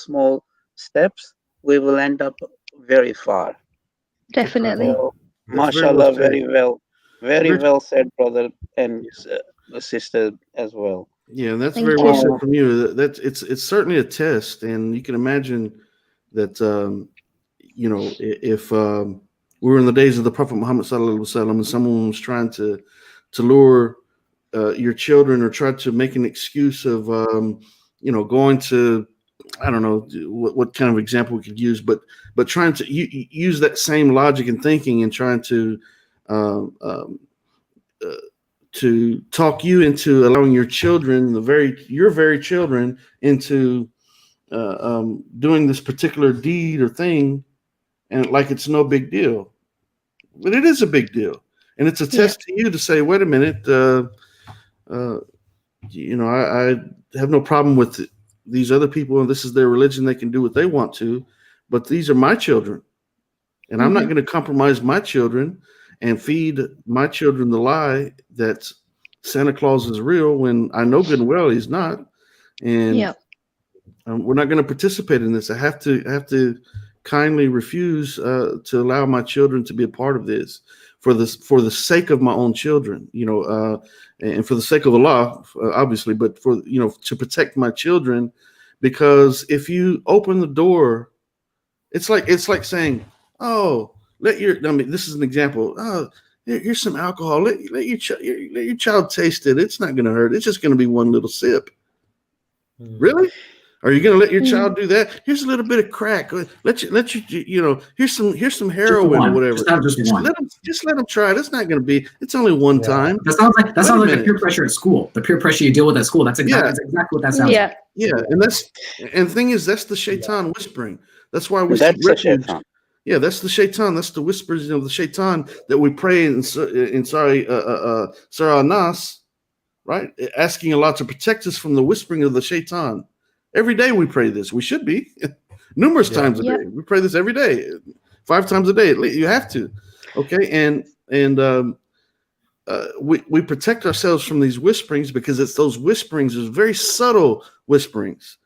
steps, we will end up very far. Definitely. So, That's very well mashallah, said. very Very, well said, brother and sister as well. yeah, and that's very Thank well you. said Uh, from you. That's it's certainly a test, and you can imagine that if we were in the days of the Prophet Muhammad sallallahu alaihi wasallam, and someone was trying to lure your children or try to make an excuse of going to, I don't know what kind of example we could use, but trying to use that same logic and thinking and trying um, um, to talk you into allowing your children, your very children, into doing this particular deed or thing, and like it's no big deal, but it is a big deal, and it's a Yeah. test to you to say, wait a minute, I have no problem with these other people, and this is their religion; they can do what they want to, but these are my children, and I'm not Mm-hmm. going to compromise my children and feed my children the lie that Santa Claus is real when I know good and well he's not, and Yeah. we're not going to participate in this. I have to kindly refuse to allow my children to be a part of this for the sake of my own children, and for the sake of Allah, obviously, but for to protect my children, because if you open the door, it's like saying, oh, this is an example. Oh, here's some alcohol. Let your child taste it. It's not going to hurt. It's just going to be one little sip. Really? Are you going to let your child do that? Here's a little bit of crack. Here's some heroin or whatever. Just one. Let them try it. It's not going to be. It's only one time. That sounds like Wait a the peer pressure at school. The peer pressure you deal with at school. That's exactly what that sounds Yeah. like. Yeah, and the thing is, that's the shaitan whispering. That's why we That's seek the refuge. shaitan. Yeah, that's the shaitan. That's the whispers of the shaitan that we pray in Surah Nas, right? Asking Allah to protect us from the whispering of the shaitan. Every day we pray this. We should be numerous times a day. We pray this every day, 5 times a day. You have to, okay? And we protect ourselves from these whisperings because it's those whisperings, those very subtle whisperings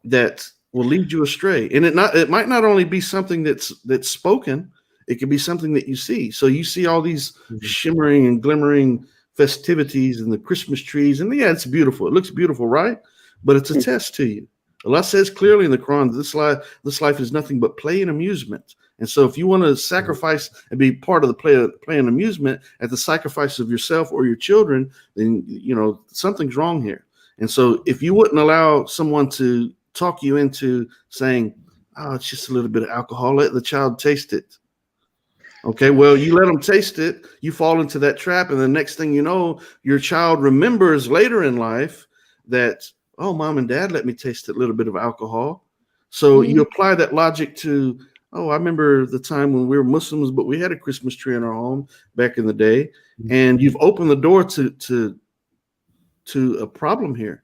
that will lead you astray. And it might not only be something that's spoken, it could be something that you see. So you see all these shimmering and glimmering festivities and the Christmas trees, and yeah, it's beautiful. It looks beautiful, right? But it's a test to you. Allah says clearly in the Quran, this life is nothing but play and amusement. And so if you want to sacrifice and be part of the play and amusement at the sacrifice of yourself or your children, then something's wrong here. And so if you wouldn't allow someone to talk you into saying, oh, it's just a little bit of alcohol, let the child taste it. Okay, well, you let them taste it, you fall into that trap, and the next thing you know, your child remembers later in life that, oh, mom and dad let me taste a little bit of alcohol. So you apply that logic to, oh, I remember the time when we were Muslims, but we had a Christmas tree in our home back in the day, and you've opened the door to a problem here.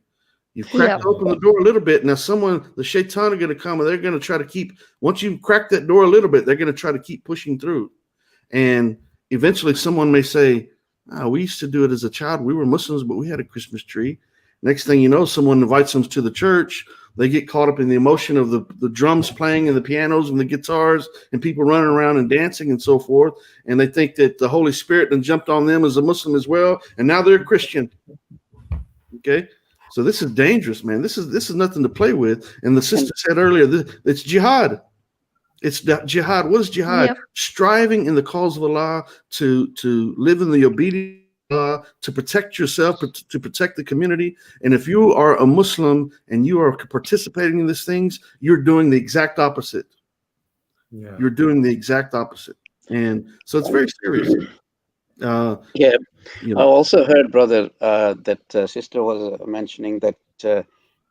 You've cracked open the door a little bit. Now the shaitan are going to come, and they're going to try to keep, once you crack that door a little bit, they're going to try to keep pushing through. And eventually someone may say, oh, we used to do it as a child. We were Muslims, but we had a Christmas tree. Next thing you know, someone invites them to the church. They get caught up in the emotion of the drums playing and the pianos and the guitars and people running around and dancing and so forth. And they think that the Holy Spirit then jumped on them as a Muslim as well. And now they're a Christian. Okay. So this is dangerous, man. This is nothing to play with. And the sister said earlier, it's jihad. It's jihad. What is jihad? Yep. Striving in the cause of Allah to live in the obedience of Allah, to protect yourself, to protect the community. And if you are a Muslim and you are participating in these things, you're doing the exact opposite. Yeah. You're doing the exact opposite. And so it's very serious. Yeah, You I know, also heard, brother, that sister was mentioning that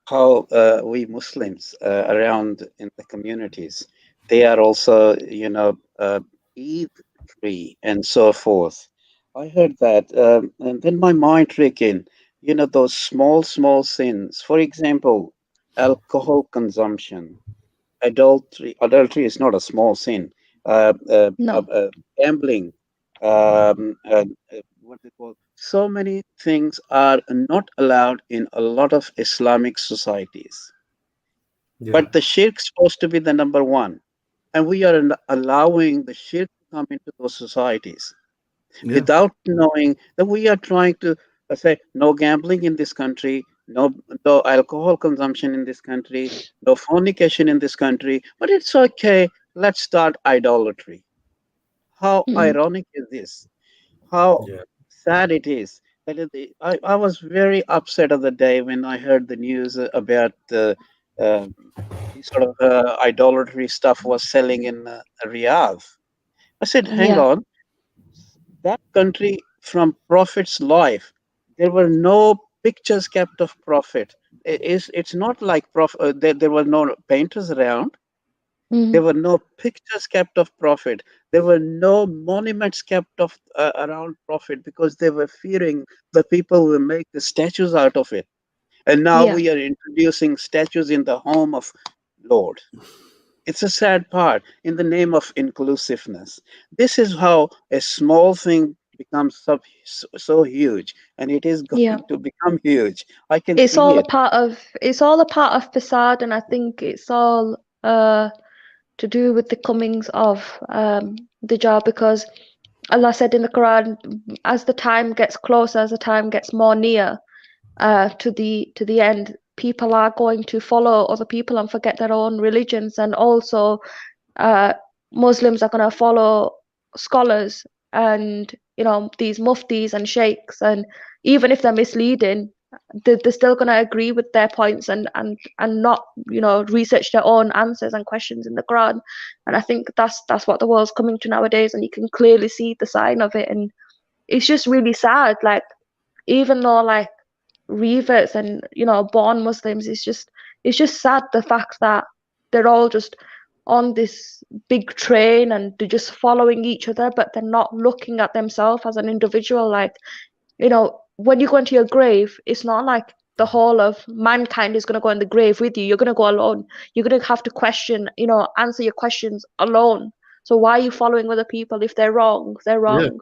how we Muslims around in the communities, they are also, Eid free and so forth. I heard that, and then my mind trick in, those small sins. For example, alcohol consumption, adultery. Adultery is not a small sin. No. Gambling, what they call. So many things are not allowed in a lot of Islamic societies. Yeah. But the shirk's supposed to be the number one. And we are allowing the shirk to come into those societies yeah, without knowing that we are trying to say no gambling in this country, no alcohol consumption in this country, no fornication in this country, but it's okay. Let's start idolatry. How Mm. ironic is this? How Yeah. sad it is. I was very upset of the day when I heard the news about uh, this sort of idolatry stuff was selling in Riyadh. I said, hang Yeah. on, that country from Prophet's life, there were no pictures kept of Prophet. It's not like there were no painters around. There Mm. were no pictures kept of Prophet. There were no monuments kept of around Prophet because they were fearing the people will make the statues out of it. And now Yeah. we are introducing statues in the home of Lord. It's a sad part in the name of inclusiveness. This is how a small thing becomes so huge, and it is Yeah. going to become huge. I can It's see all a it. part of facade, and I think it's all to do with the comings of Dajjal, because Allah said in the Quran, as the time gets closer, as the time gets more near to the end, people are going to follow other people and forget their own religions, and also uh, Muslims are going to follow scholars and these muftis and sheikhs, and even if they're misleading, they're still going to agree with their points and not research their own answers and questions in the Quran. And I think that's what the world's coming to nowadays, and you can clearly see the sign of it. And it's just really sad, like, even though like reverts and born Muslims, it's just sad, the fact that they're all just on this big train and they're just following each other, but they're not looking at themselves as an individual. Like, when you go into your grave, it's not like the whole of mankind is going to go in the grave with you. You're going to go alone. You're going to have to answer your questions alone. So why are you following other people? If they're wrong, they're yeah, wrong.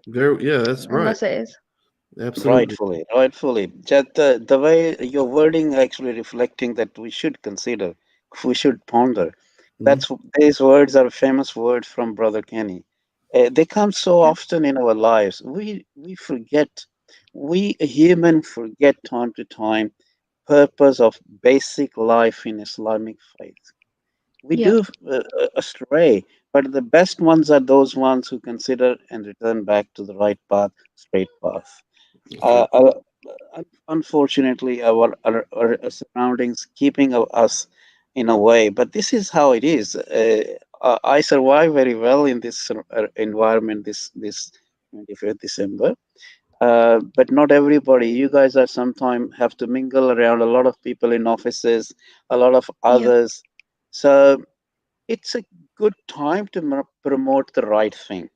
that's And right. that's it is. Absolutely. Rightfully. Just the way your wording actually reflecting that we should consider, we should ponder. Mhm. These words are famous words from Brother Kenny. They come so Yeah. often in our lives. We forget. We human forget time to time purpose of basic life in Islamic faith. We Yeah. do astray, but the best ones are those ones who consider and return back to the right path, straight path. That's Uh, right. uh, Unfortunately, our surroundings keeping us in a way, but this is how it is. I survive very well in this environment this 25th December. But not everybody. You guys are sometimes have to mingle around a lot of people in offices, a lot of Yeah. others. So it's a good time to promote the right thing.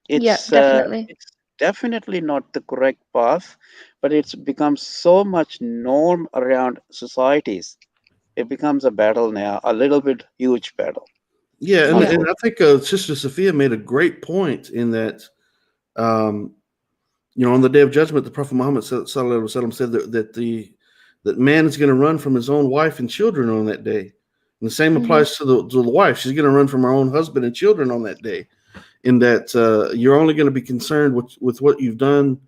Yeah, It's definitely. it's definitely not the correct path, but it's become so much norm around societies. It becomes a battle now, a little bit huge battle. Yeah, and, Yeah. and I think Sister Sophia made a great point in that. Um, on the day of judgment, the Prophet Muhammad sallallahu alaihi wasallam said that man is going to run from his own wife and children on that day. And the same Hmm. applies to the wife. She's going to run from her own husband and children on that day. In that you're only going to be concerned with what you've done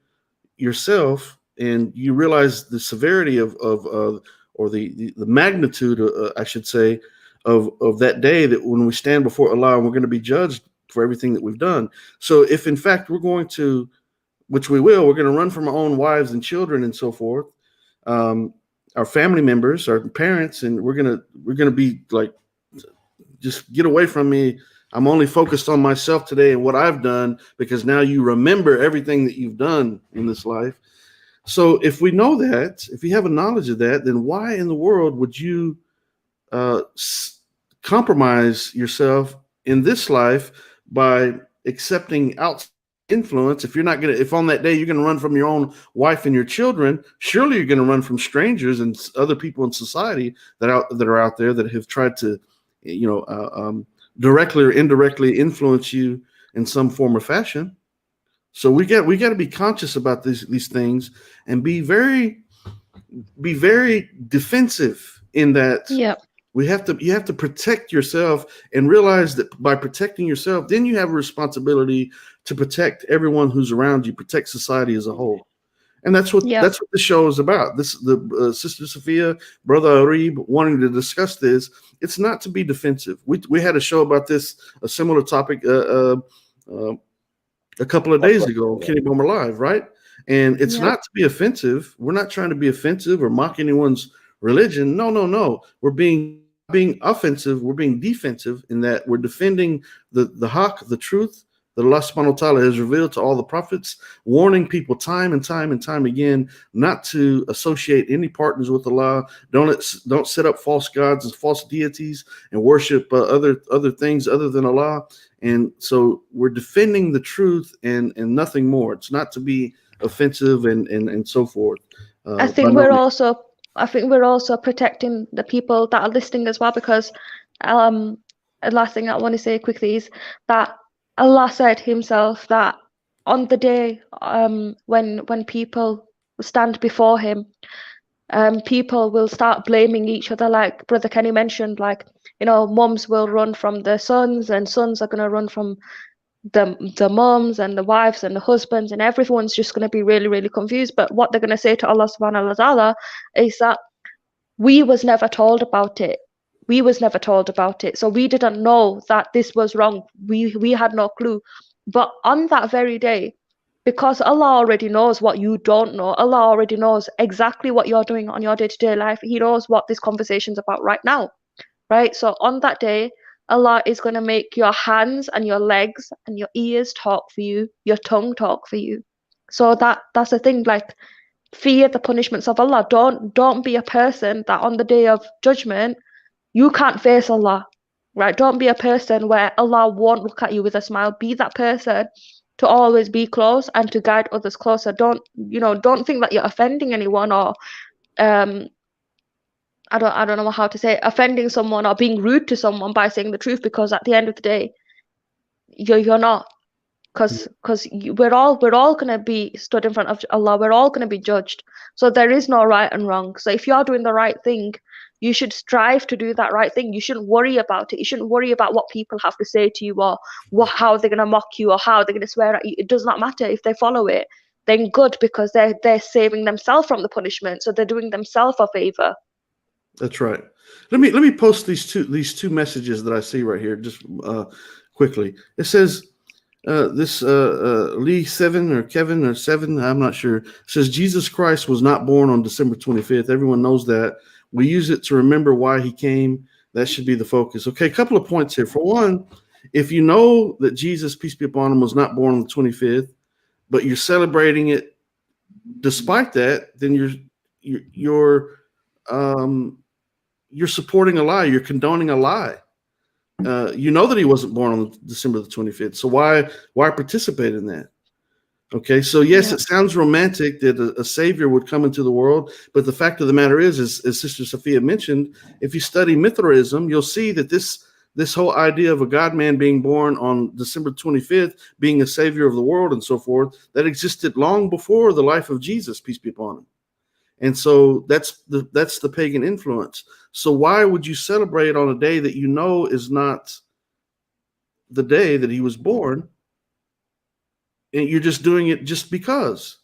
yourself, and you realize the severity of or the magnitude, I should say, of that day, that when we stand before Allah, we're going to be judged for everything that we've done. So if in fact we're going to, which we will, we're going to run from our own wives and children and so forth, our family members, our parents, and we're gonna be like, just get away from me. I'm only focused on myself today and what I've done, because now you remember everything that you've done in this life. So if we know that, if you have a knowledge of that, then why in the world would you compromise yourself in this life by accepting outside influence? If you're not going to, if on that day you're going to run from your own wife and your children, surely you're going to run from strangers and other people in society that are out there that have tried to, directly or indirectly influence you in some form or fashion. So we got to be conscious about these things and be very defensive in that. Yeah. You have to protect yourself and realize that by protecting yourself, then you have a responsibility to protect everyone who's around you, protect society as a whole. And that's what the show is about. The Sister Safiyyah, Brother Areeb wanting to discuss this. It's not to be defensive. We had a show about this, a similar topic a couple of days ago on Kenny Bomer Live, right? And it's not to be offensive. We're not trying to be offensive or mock anyone's religion. No. We're being offensive. We're being defensive in that we're defending the haqq, the truth that Allah subhanahu wa ta'ala has revealed to all the prophets, warning people time and time again not to associate any partners with Allah. Don't set up false gods and false deities and worship other things other than Allah. And so we're defending the truth and nothing more. It's not to be offensive and so forth. I think we're also protecting the people that are listening as well, because the last thing I want to say quickly is that Allah said himself that on the day when people stand before him, people will start blaming each other, like Brother Kenny mentioned, like, mums will run from the sons, and sons are going to run from the mums, and the wives and the husbands, and everyone's just going to be really, really confused. But what they're going to say to Allah subhanahu wa ta'ala is that we was never told about it. So we didn't know that this was wrong. We had no clue. But on that very day, because Allah already knows what you don't know, Allah already knows exactly what you're doing on your day-to-day life. He knows what this conversation's about right now, right? So on that day, Allah is going to make your hands and your legs and your ears talk for you, your tongue talk for you. So that's the thing, like, fear the punishments of Allah. Don't be a person that on the day of judgment you can't face Allah, right? Don't be a person where Allah won't look at you with a smile. Be that person to always be close and to guide others closer. Don't think that you're offending anyone, or I don't know how to say it, offending someone or being rude to someone by saying the truth, because at the end of the day, you're not. Because we're all going to be stood in front of Allah. We're all going to be judged. So there is no right and wrong. So if you're doing the right thing, you should strive to do that right thing. You shouldn't worry about it. You shouldn't worry about what people have to say to you, or how they're going to mock you, or how they're going to swear at you. It does not matter. If they follow it, then good, because they're saving themselves from the punishment. So they're doing themselves a favor. That's right. Let me post these two messages that I see right here just quickly. It says this Lee 7 or Kevin or 7, I'm not sure, says Jesus Christ was not born on December 25th. Everyone knows that. We use it to remember why he came. That should be the focus. Okay, a couple of points here. For one, if you know that Jesus, peace be upon him, was not born on the 25th, but you're celebrating it despite that, then you're supporting a lie. You're condoning a lie. You know that he wasn't born on December the 25th. So why participate in that? Okay, so yes, it sounds romantic that a savior would come into the world, but the fact of the matter is, as Sister Safiyyah mentioned, if you study Mithraism, you'll see that this whole idea of a God-man being born on December 25th, being a savior of the world and so forth, that existed long before the life of Jesus, peace be upon him. And so that's the pagan influence. So why would you celebrate on a day that you know is not the day that he was born? And you're just doing it just because.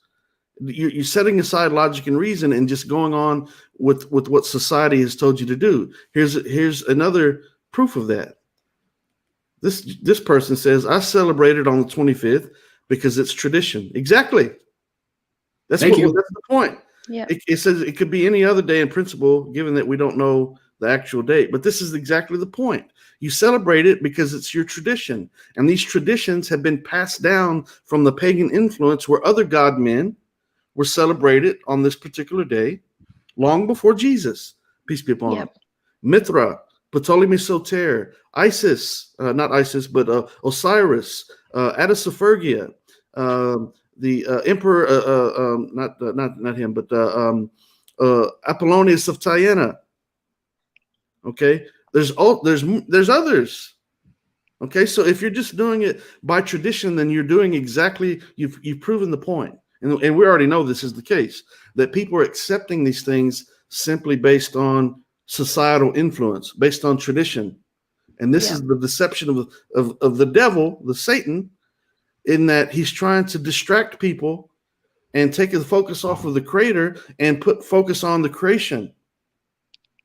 You're setting aside logic and reason and just going on with what society has told you to do. Here's another proof of that. This person says, I celebrated on the 25th because it's tradition. Exactly. That's the point. Yeah. It says it could be any other day in principle, given that we don't know the actual date. But this is exactly the point. You celebrate it because it's your tradition. And these traditions have been passed down from the pagan influence where other god men were celebrated on this particular day long before Jesus, peace be upon him. Mithra, Ptolemy Soter, Isis, not Isis, but Osiris, Adisophergia, the emperor, not him, but Apollonius of Tyana. Okay, there's others. Okay, so if you're just doing it by tradition, then you're doing exactly, you've proven the point. And we already know this is the case, that people are accepting these things simply based on societal influence, based on tradition. And this is the deception of the devil, the Satan, in that he's trying to distract people and take the focus off of the creator and put focus on the creation.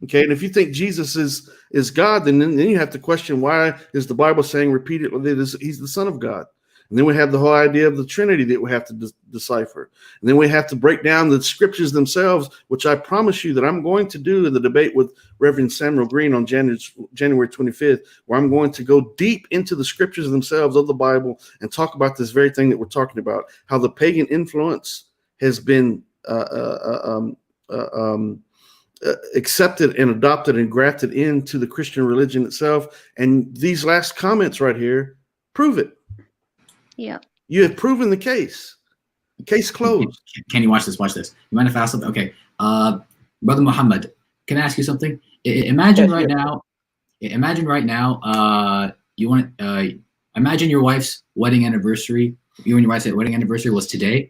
Okay, and if you think Jesus is God, then you have to question, why is the Bible saying repeatedly that he's the Son of God? And then we have the whole idea of the Trinity that we have to decipher. And then we have to break down the scriptures themselves, which I promise you that I'm going to do in the debate with Reverend Samuel Green on January 25th, where I'm going to go deep into the scriptures themselves of the Bible and talk about this very thing that we're talking about, how the pagan influence has been accepted and adopted and grafted into the Christian religion itself. And these last comments right here prove it. Yeah. You have proven the case. Case closed. Can you watch this? Watch this. You mind if I ask something? Okay. Brother Muhammad, can I ask you something? Imagine right now, imagine your wife's wedding anniversary. You and your wife's wedding anniversary was today.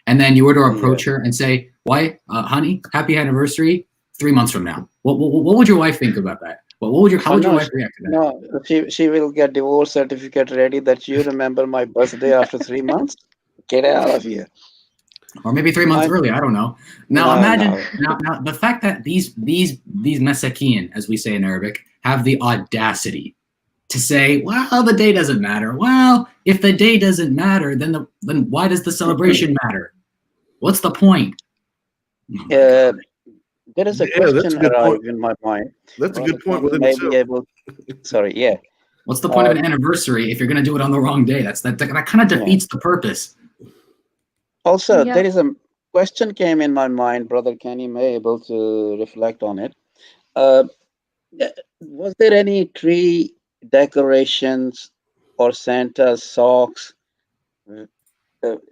And then you were to approach her and say, "Why, honey, happy anniversary 3 months from now." What would your wife think about that? How would your wife react to that? No, she will get divorce certificate ready that you remember my birthday after 3 months. Get out of here. Or maybe 3 months early. I don't know. Now imagine now the fact that these masakin, as we say in Arabic, have the audacity to say, "Well, the day doesn't matter." Well, if the day doesn't matter, then why does the celebration matter? What's the point? There is a question arrived in my mind. That's a good point within itself. What's the point of an anniversary if you're going to do it on the wrong day? That kind of defeats the purpose. Also, there is a question came in my mind. Brother Kenny may be able to reflect on it. Was there any tree decorations or Santa's socks?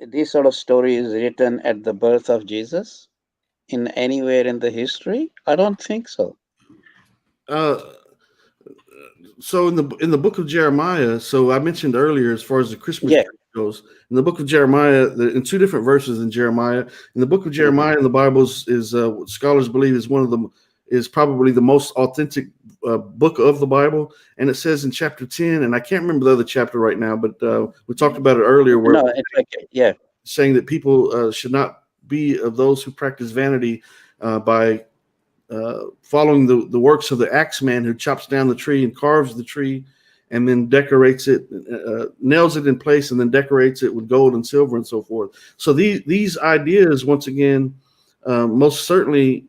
These sort of stories written at the birth of Jesus in anywhere in the history? I don't think so. So in the book of Jeremiah, so I mentioned earlier, as far as the Christmas goes, in the book of Jeremiah, in two different verses in Jeremiah, in the book of Jeremiah in the Bible is what scholars believe is probably the most authentic book of the Bible. And it says in chapter 10, and I can't remember the other chapter right now, but we talked about it earlier, where saying that people should not be of those who practice vanity by following the works of the axe man who chops down the tree and carves the tree and then decorates it, nails it in place, and then decorates it with gold and silver and so forth. So these ideas, once again, most certainly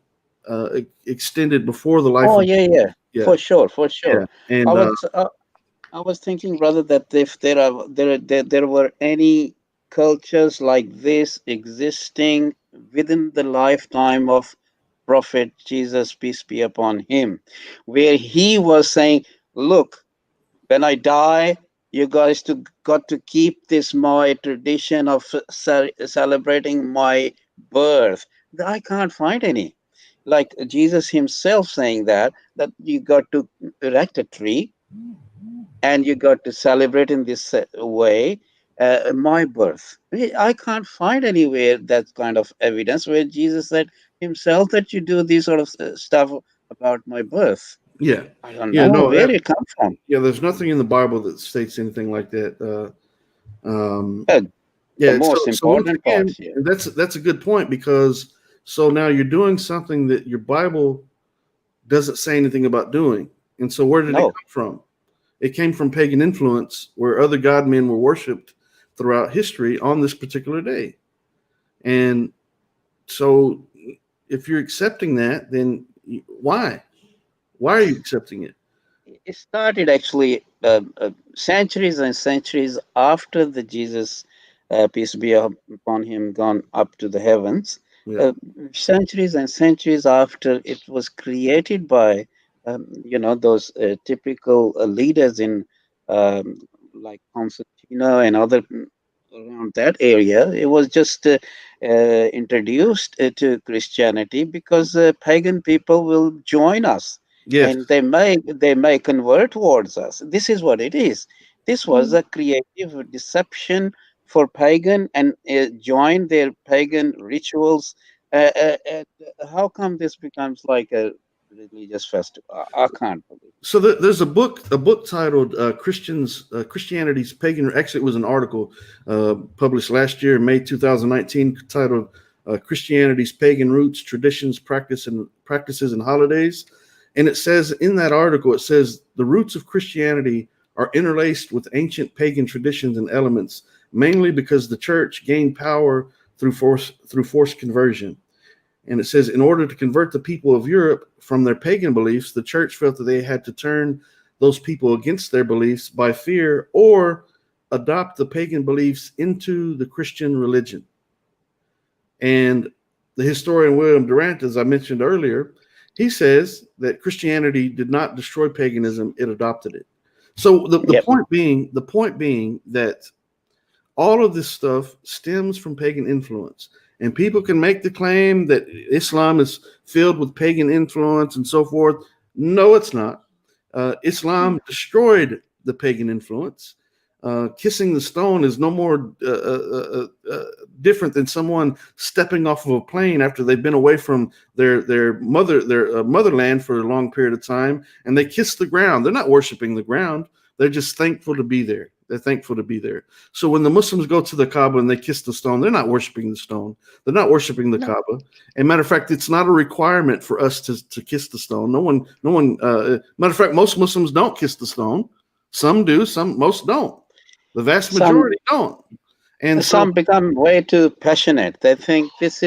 extended before the life. For sure. Yeah. And I was thinking, brother, that if there were any cultures like this existing within the lifetime of Prophet Jesus, peace be upon him, where he was saying, "Look, when I die, you guys got to keep this my tradition of celebrating my birth." I can't find any. Like Jesus himself saying that you got to erect a tree and you got to celebrate in this way my birth. I can't find anywhere that kind of evidence where Jesus said himself that you do these sort of stuff about my birth. I don't know where it comes from. There's nothing in the Bible that states anything like that. Yeah, The most so once important again, part here. that's a good point, because so now you're doing something that your Bible doesn't say anything about doing. And so where did it No. come from? It came from pagan influence, where other god men were worshipped throughout history on this particular day. And so if you're accepting that, then why? Why are you accepting it? It started actually centuries and centuries after the Jesus, peace be upon him, gone up to the heavens. Yeah. Centuries and centuries after it was created by, those typical leaders in like Constantino and other around that area. It was just introduced to Christianity because pagan people will join us, Yes. and they may convert towards us. This is what it is. This was a creative deception for pagan and join their pagan rituals. And how come this becomes like a religious festival? I can't believe. So there's a book titled Christianity's Pagan. Actually, it was an article published last year, May 2019, titled Christianity's Pagan Roots, Traditions, Practices, and Holidays. And it says in that article, it says the roots of Christianity are interlaced with ancient pagan traditions and elements, mainly because the church gained power through forced conversion. And it says, in order to convert the people of Europe from their pagan beliefs, the church felt that they had to turn those people against their beliefs by fear or adopt the pagan beliefs into the Christian religion. And the historian William Durant, as I mentioned earlier, he says that Christianity did not destroy paganism, it adopted it. So the point being that all of this stuff stems from pagan influence. And people can make the claim that Islam is filled with pagan influence and so forth. No, it's not. Islam destroyed the pagan influence. Kissing the stone is no more different than someone stepping off of a plane after they've been away from their motherland for a long period of time, and they kiss the ground. They're not worshiping the ground. They're just thankful to be there. They're thankful to be there. So when the Muslims go to the Kaaba and they kiss the stone, they're not worshiping the stone. They're not worshiping the Kaaba. And matter of fact, it's not a requirement for us to kiss the stone. No one. Matter of fact, most Muslims don't kiss the stone. Some do. Most don't. The vast majority don't. And some become way too passionate. They think this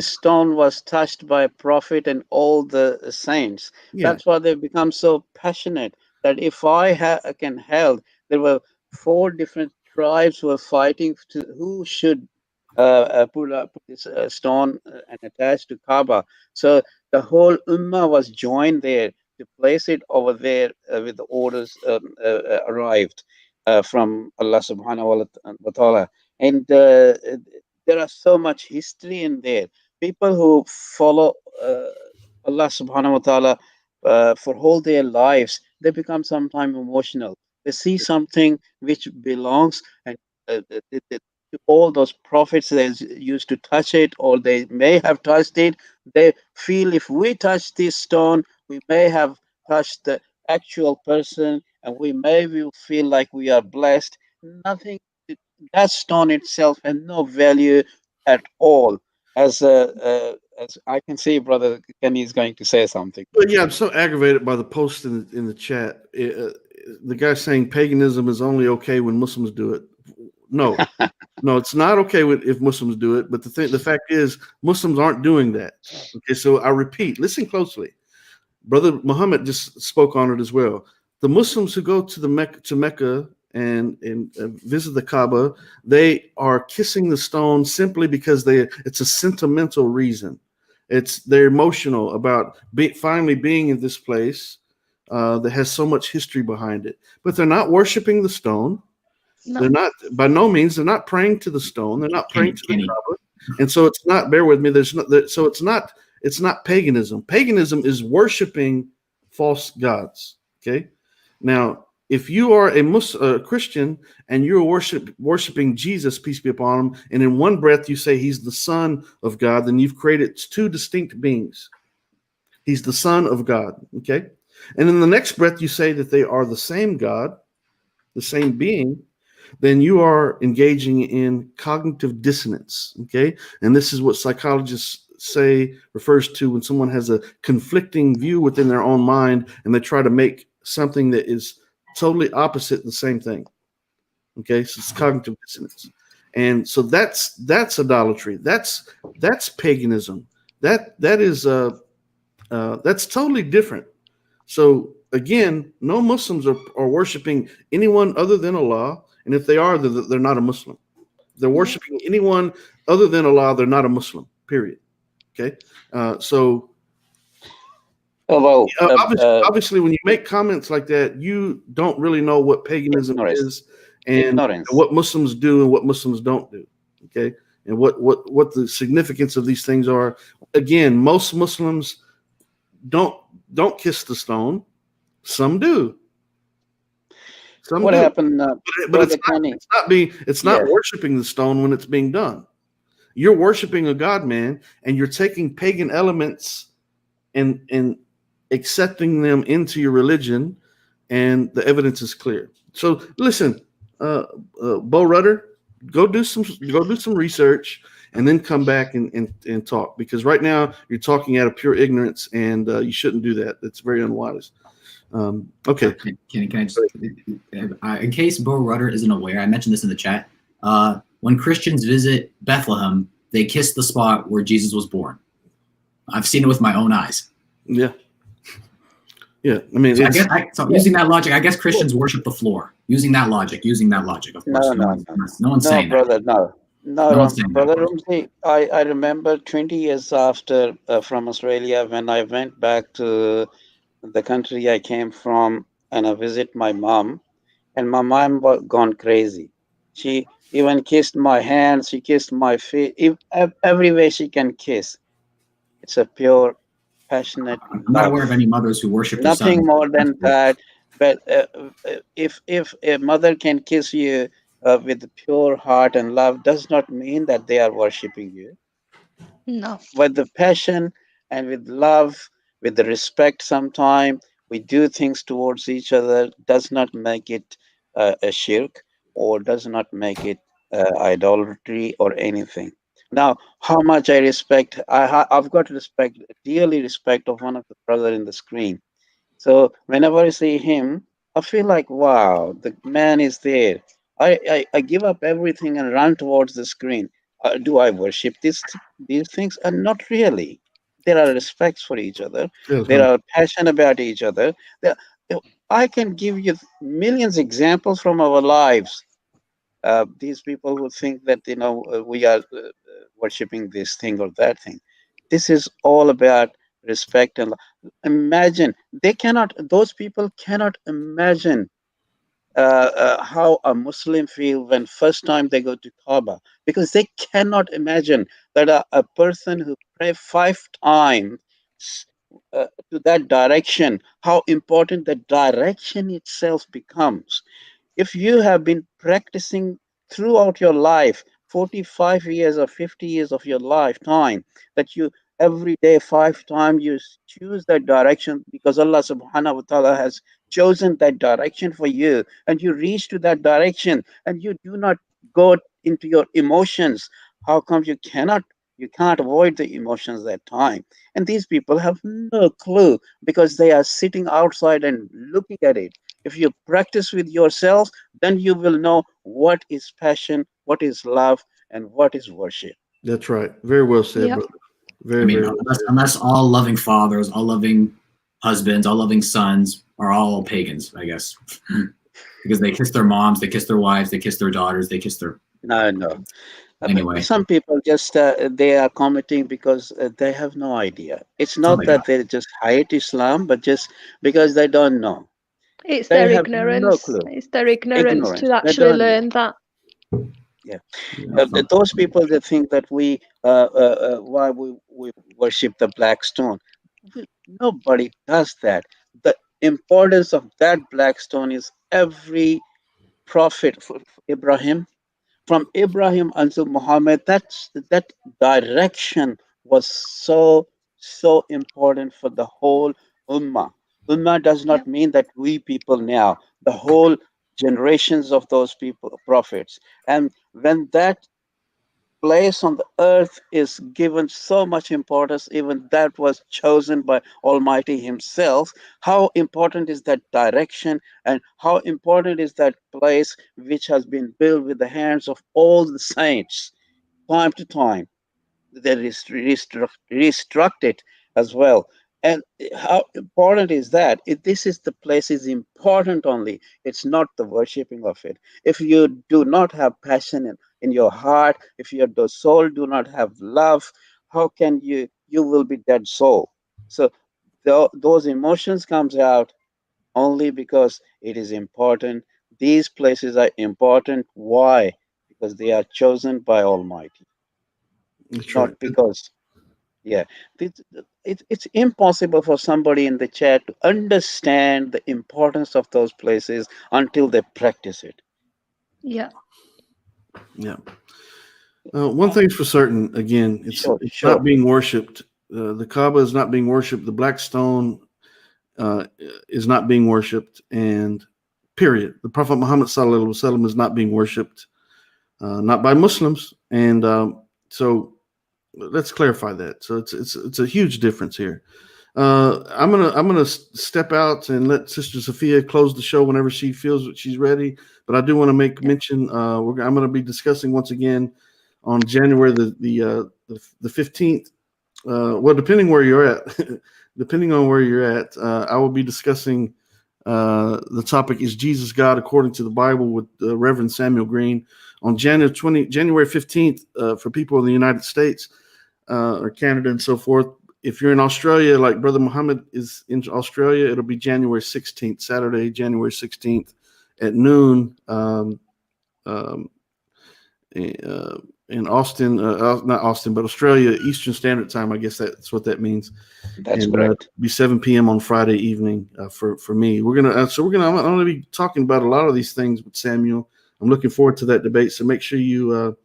stone was touched by a prophet and all the saints. Yeah. That's why they become so passionate. That if I can help, there were 4 different tribes who were fighting to who should put this stone and attach to Kaaba. So the whole ummah was joined there to place it over there with the orders arrived from Allah subhanahu wa ta'ala. And there are so much history in there. People who follow Allah subhanahu wa ta'ala for whole their lives, they become sometimes emotional. They see something which belongs and to all those prophets they used to touch it, or they may have touched it. They feel if we touch this stone, we may have touched the actual person, and we may feel like we are blessed. Nothing. That stone itself has no value at all. As I can see, Brother Kenny is going to say something. But yeah, I'm so aggravated by the post in the chat. The guy saying paganism is only okay when Muslims do it. No, no, it's not okay if Muslims do it. But the fact is, Muslims aren't doing that. Okay, so I repeat, listen closely. Brother Muhammad just spoke on it as well. The Muslims who go to Mecca and visit the Kaaba, they are kissing the stone simply because it's a sentimental reason. They're emotional about finally being in this place that has so much history behind it. But they're not worshiping the stone. No. They're not, by no means, they're not praying to the stone. They're not praying to the Kaaba. And so it's not, bear with me, so it's not paganism. Paganism is worshiping false gods. Okay. Now, if you are a Christian and you're worshiping Jesus, peace be upon him, and in one breath you say he's the Son of God, then you've created 2 distinct beings. He's the Son of God. Okay. And in the next breath you say that they are the same God, the same being, then you are engaging in cognitive dissonance. Okay. And this is what psychologists say refers to when someone has a conflicting view within their own mind and they try to make something that is totally opposite the same thing. Okay. So it's cognitive dissonance. And so that's idolatry. That's paganism. That's totally different. So again, no Muslims are worshiping anyone other than Allah, and if they are, they're not a Muslim. They're worshiping anyone other than Allah, they're not a Muslim. Period. Okay, so obviously, when you make comments like that, you don't really know what paganism is and what Muslims do and what Muslims don't do. Okay, and what the significance of these things are. Again, most Muslims don't kiss the stone. Some do. What happened? But it's not worshiping the stone when it's being done. You're worshiping a God, man, and you're taking pagan elements and accepting them into your religion, and the evidence is clear. So listen, Bo Rudder, go do some research and then come back and talk, because right now you're talking out of pure ignorance, and you shouldn't do that. That's very unwise. Okay. Can I just, in case Bo Rudder isn't aware, I mentioned this in the chat. When Christians visit Bethlehem, they kiss the spot where Jesus was born. I've seen it with my own eyes. Yeah. Yeah. I mean, so using that logic, I guess Christians worship the floor. Using that logic, of course. No one's saying brother, that. No, Brother Rumsey, I remember 20 years after from Australia, when I went back to the country I came from, and I visit my mom, and my mom was gone crazy. She even kissed my hands, she kissed my feet, every way she can kiss. It's a pure, passionate I'm not aware of any mothers who worship nothing more than that. But if a mother can kiss you with pure heart and love, does not mean that they are worshiping you. No. With the passion and with love, with the respect, sometimes we do things towards each other, does not make it a shirk, or does not make it idolatry or anything. Now, how much I respect, I've got respect, dearly respect of one of the brother in the screen. So whenever I see him, I feel like, wow, the man is there. I give up everything and run towards the screen. Do I worship these things? Not really. There are respects for each other. There are passion about each other. I can give you millions examples from our lives. These people who think that we are worshiping this thing or that thing. This is all about respect and imagine those people cannot imagine how a Muslim feel when first time they go to Kaaba, because they cannot imagine that a person who pray 5 times to that direction, how important the direction itself becomes. If you have been practicing throughout your life, 45 years or 50 years of your lifetime, that you every day 5 times you choose that direction because Allah subhanahu wa ta'ala has chosen that direction for you, and you reach to that direction and you do not go into your emotions, how come you can't avoid the emotions that time? And these people have no clue, because they are sitting outside and looking at it. If you practice with yourself, then you will know what is passion, what is love, and what is worship. That's right. Very well said, brother. Very unless all loving fathers, all loving husbands, all loving sons are all pagans, I guess. Because they kiss their moms, they kiss their wives, they kiss their daughters, they kiss their... No. Anyway. Some people just, they are commenting because they have no idea. It's not that they just hate Islam, but just because they don't know. It's their ignorance. No clue. It's their ignorance to actually learn that. Yeah. Those people that think that why we worship the black stone. Nobody does that. The importance of that black stone is every prophet for Ibrahim, from Ibrahim until Muhammad, that direction was so important for the whole ummah. Ummah does not mean that we people now, the whole generations of those people, prophets. And when that place on the earth is given so much importance, even that was chosen by Almighty Himself, how important is that direction, and how important is that place which has been built with the hands of all the saints time to time. They restruct it as well. And how important is that? This is the place is important only. It's not the worshipping of it. If you do not have passion in your heart, if your the soul do not have love, how can you will be dead soul. So those emotions comes out only because it is important. These places are important. Why? Because they are chosen by Almighty, That's right. not because yeah, it's impossible for somebody in the chat to understand the importance of those places until they practice it. Yeah. Yeah. One thing's for certain, again, it's Sure. not being worshipped. The Kaaba is not being worshipped. The black stone is not being worshipped, and period. The Prophet Muhammad sallallahu alaihi wasallam is not being worshipped, not by Muslims, and so let's clarify that. So it's a huge difference here. I'm gonna step out and let Sister Safiyyah close the show whenever she feels that she's ready. But I do want to make mention. I'm going to be discussing once again on January the 15th. Well, depending where you're at, depending on where you're at, I will be discussing. The topic is Jesus God according to the Bible with Reverend Samuel Green on January 15th for people in the United States or Canada and so forth. If you're in Australia, like Brother Muhammad is in Australia, it'll be January 16th, Saturday, January 16th at noon in Austin, not Austin, but Australia, Eastern Standard Time. I guess that's what that means. That's correct. Be 7 p.m. on Friday evening for me. I'm going to be talking about a lot of these things with Samuel. I'm looking forward to that debate. So make sure you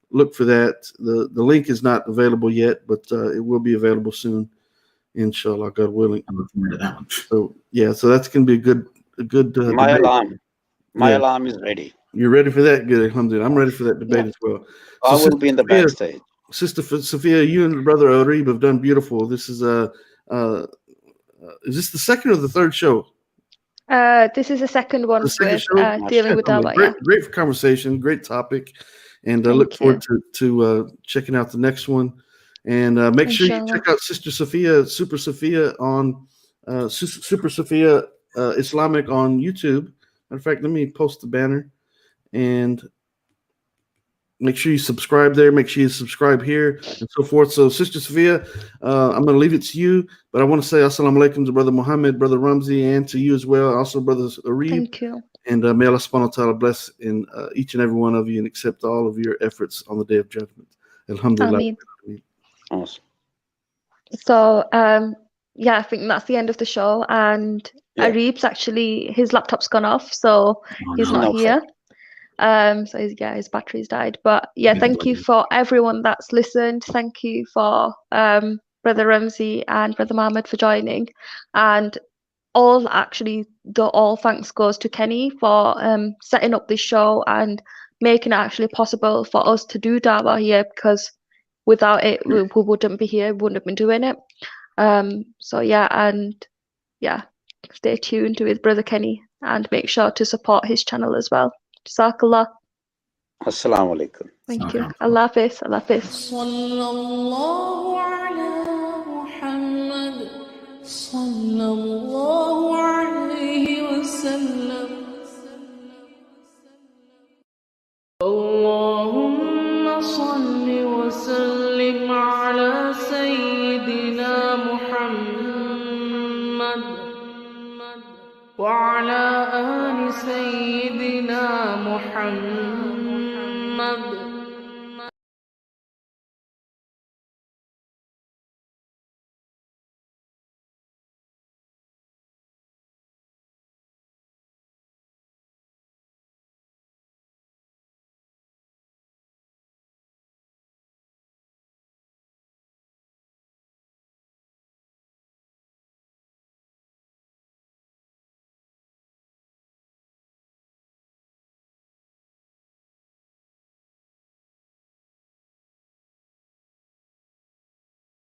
look for that. The link is not available yet, but it will be available soon, inshallah, God willing. I'm looking forward to that one. So yeah, so that's going to be a good My debate. alarm is ready. You're ready for that? Good, alhamdulillah. I'm ready for that debate as well. I So will be in the backstage. Sister Safiyyah, you and Brother Areeb have done beautiful. This is is this the second or the third show? This is the second one with show? dealing with Dawah. Yeah. Great conversation, great topic, and I look forward to checking out the next one. And make sure you check out Sister Safiyyah, Super Safiyyah on Super Safiyyah Islamic on YouTube. Matter of fact, let me post the banner and make sure you subscribe there. Make sure you subscribe here and so forth. So, Sister Safiyyah, I'm going to leave it to you, but I want to say assalamu alaikum to Brother Muhammad, Brother Ramzi, and to you as well. Also, Brother Areeb. Thank you. And may Allah subhanahu wa ta'ala bless in each and every one of you and accept all of your efforts on the day of judgment. Alhamdulillah. Ameen. Awesome. So, yeah, I think that's the end of the show. And Areeb's actually, his laptop's gone off, so he's not here. So his battery's died. But yeah, thank you for everyone that's listened. Thank you for Brother Ramzi and Brother Mohammed for joining. And all thanks goes to Kenny for setting up this show and making it actually possible for us to do Dawah here, because without it we wouldn't be here, we wouldn't have been doing it. So stay tuned with Brother Kenny and make sure to support his channel as well. Jazakallah. Assalamu alaikum. Thank you. Allah Hafiz. Allah Hafiz. Sallallahu ala Muhammad. Sallallahu alayhi wa sallam. Allahumma salli wa sallim ala Sayyidina Muhammad wa ala ali Sayyidina Muhammad.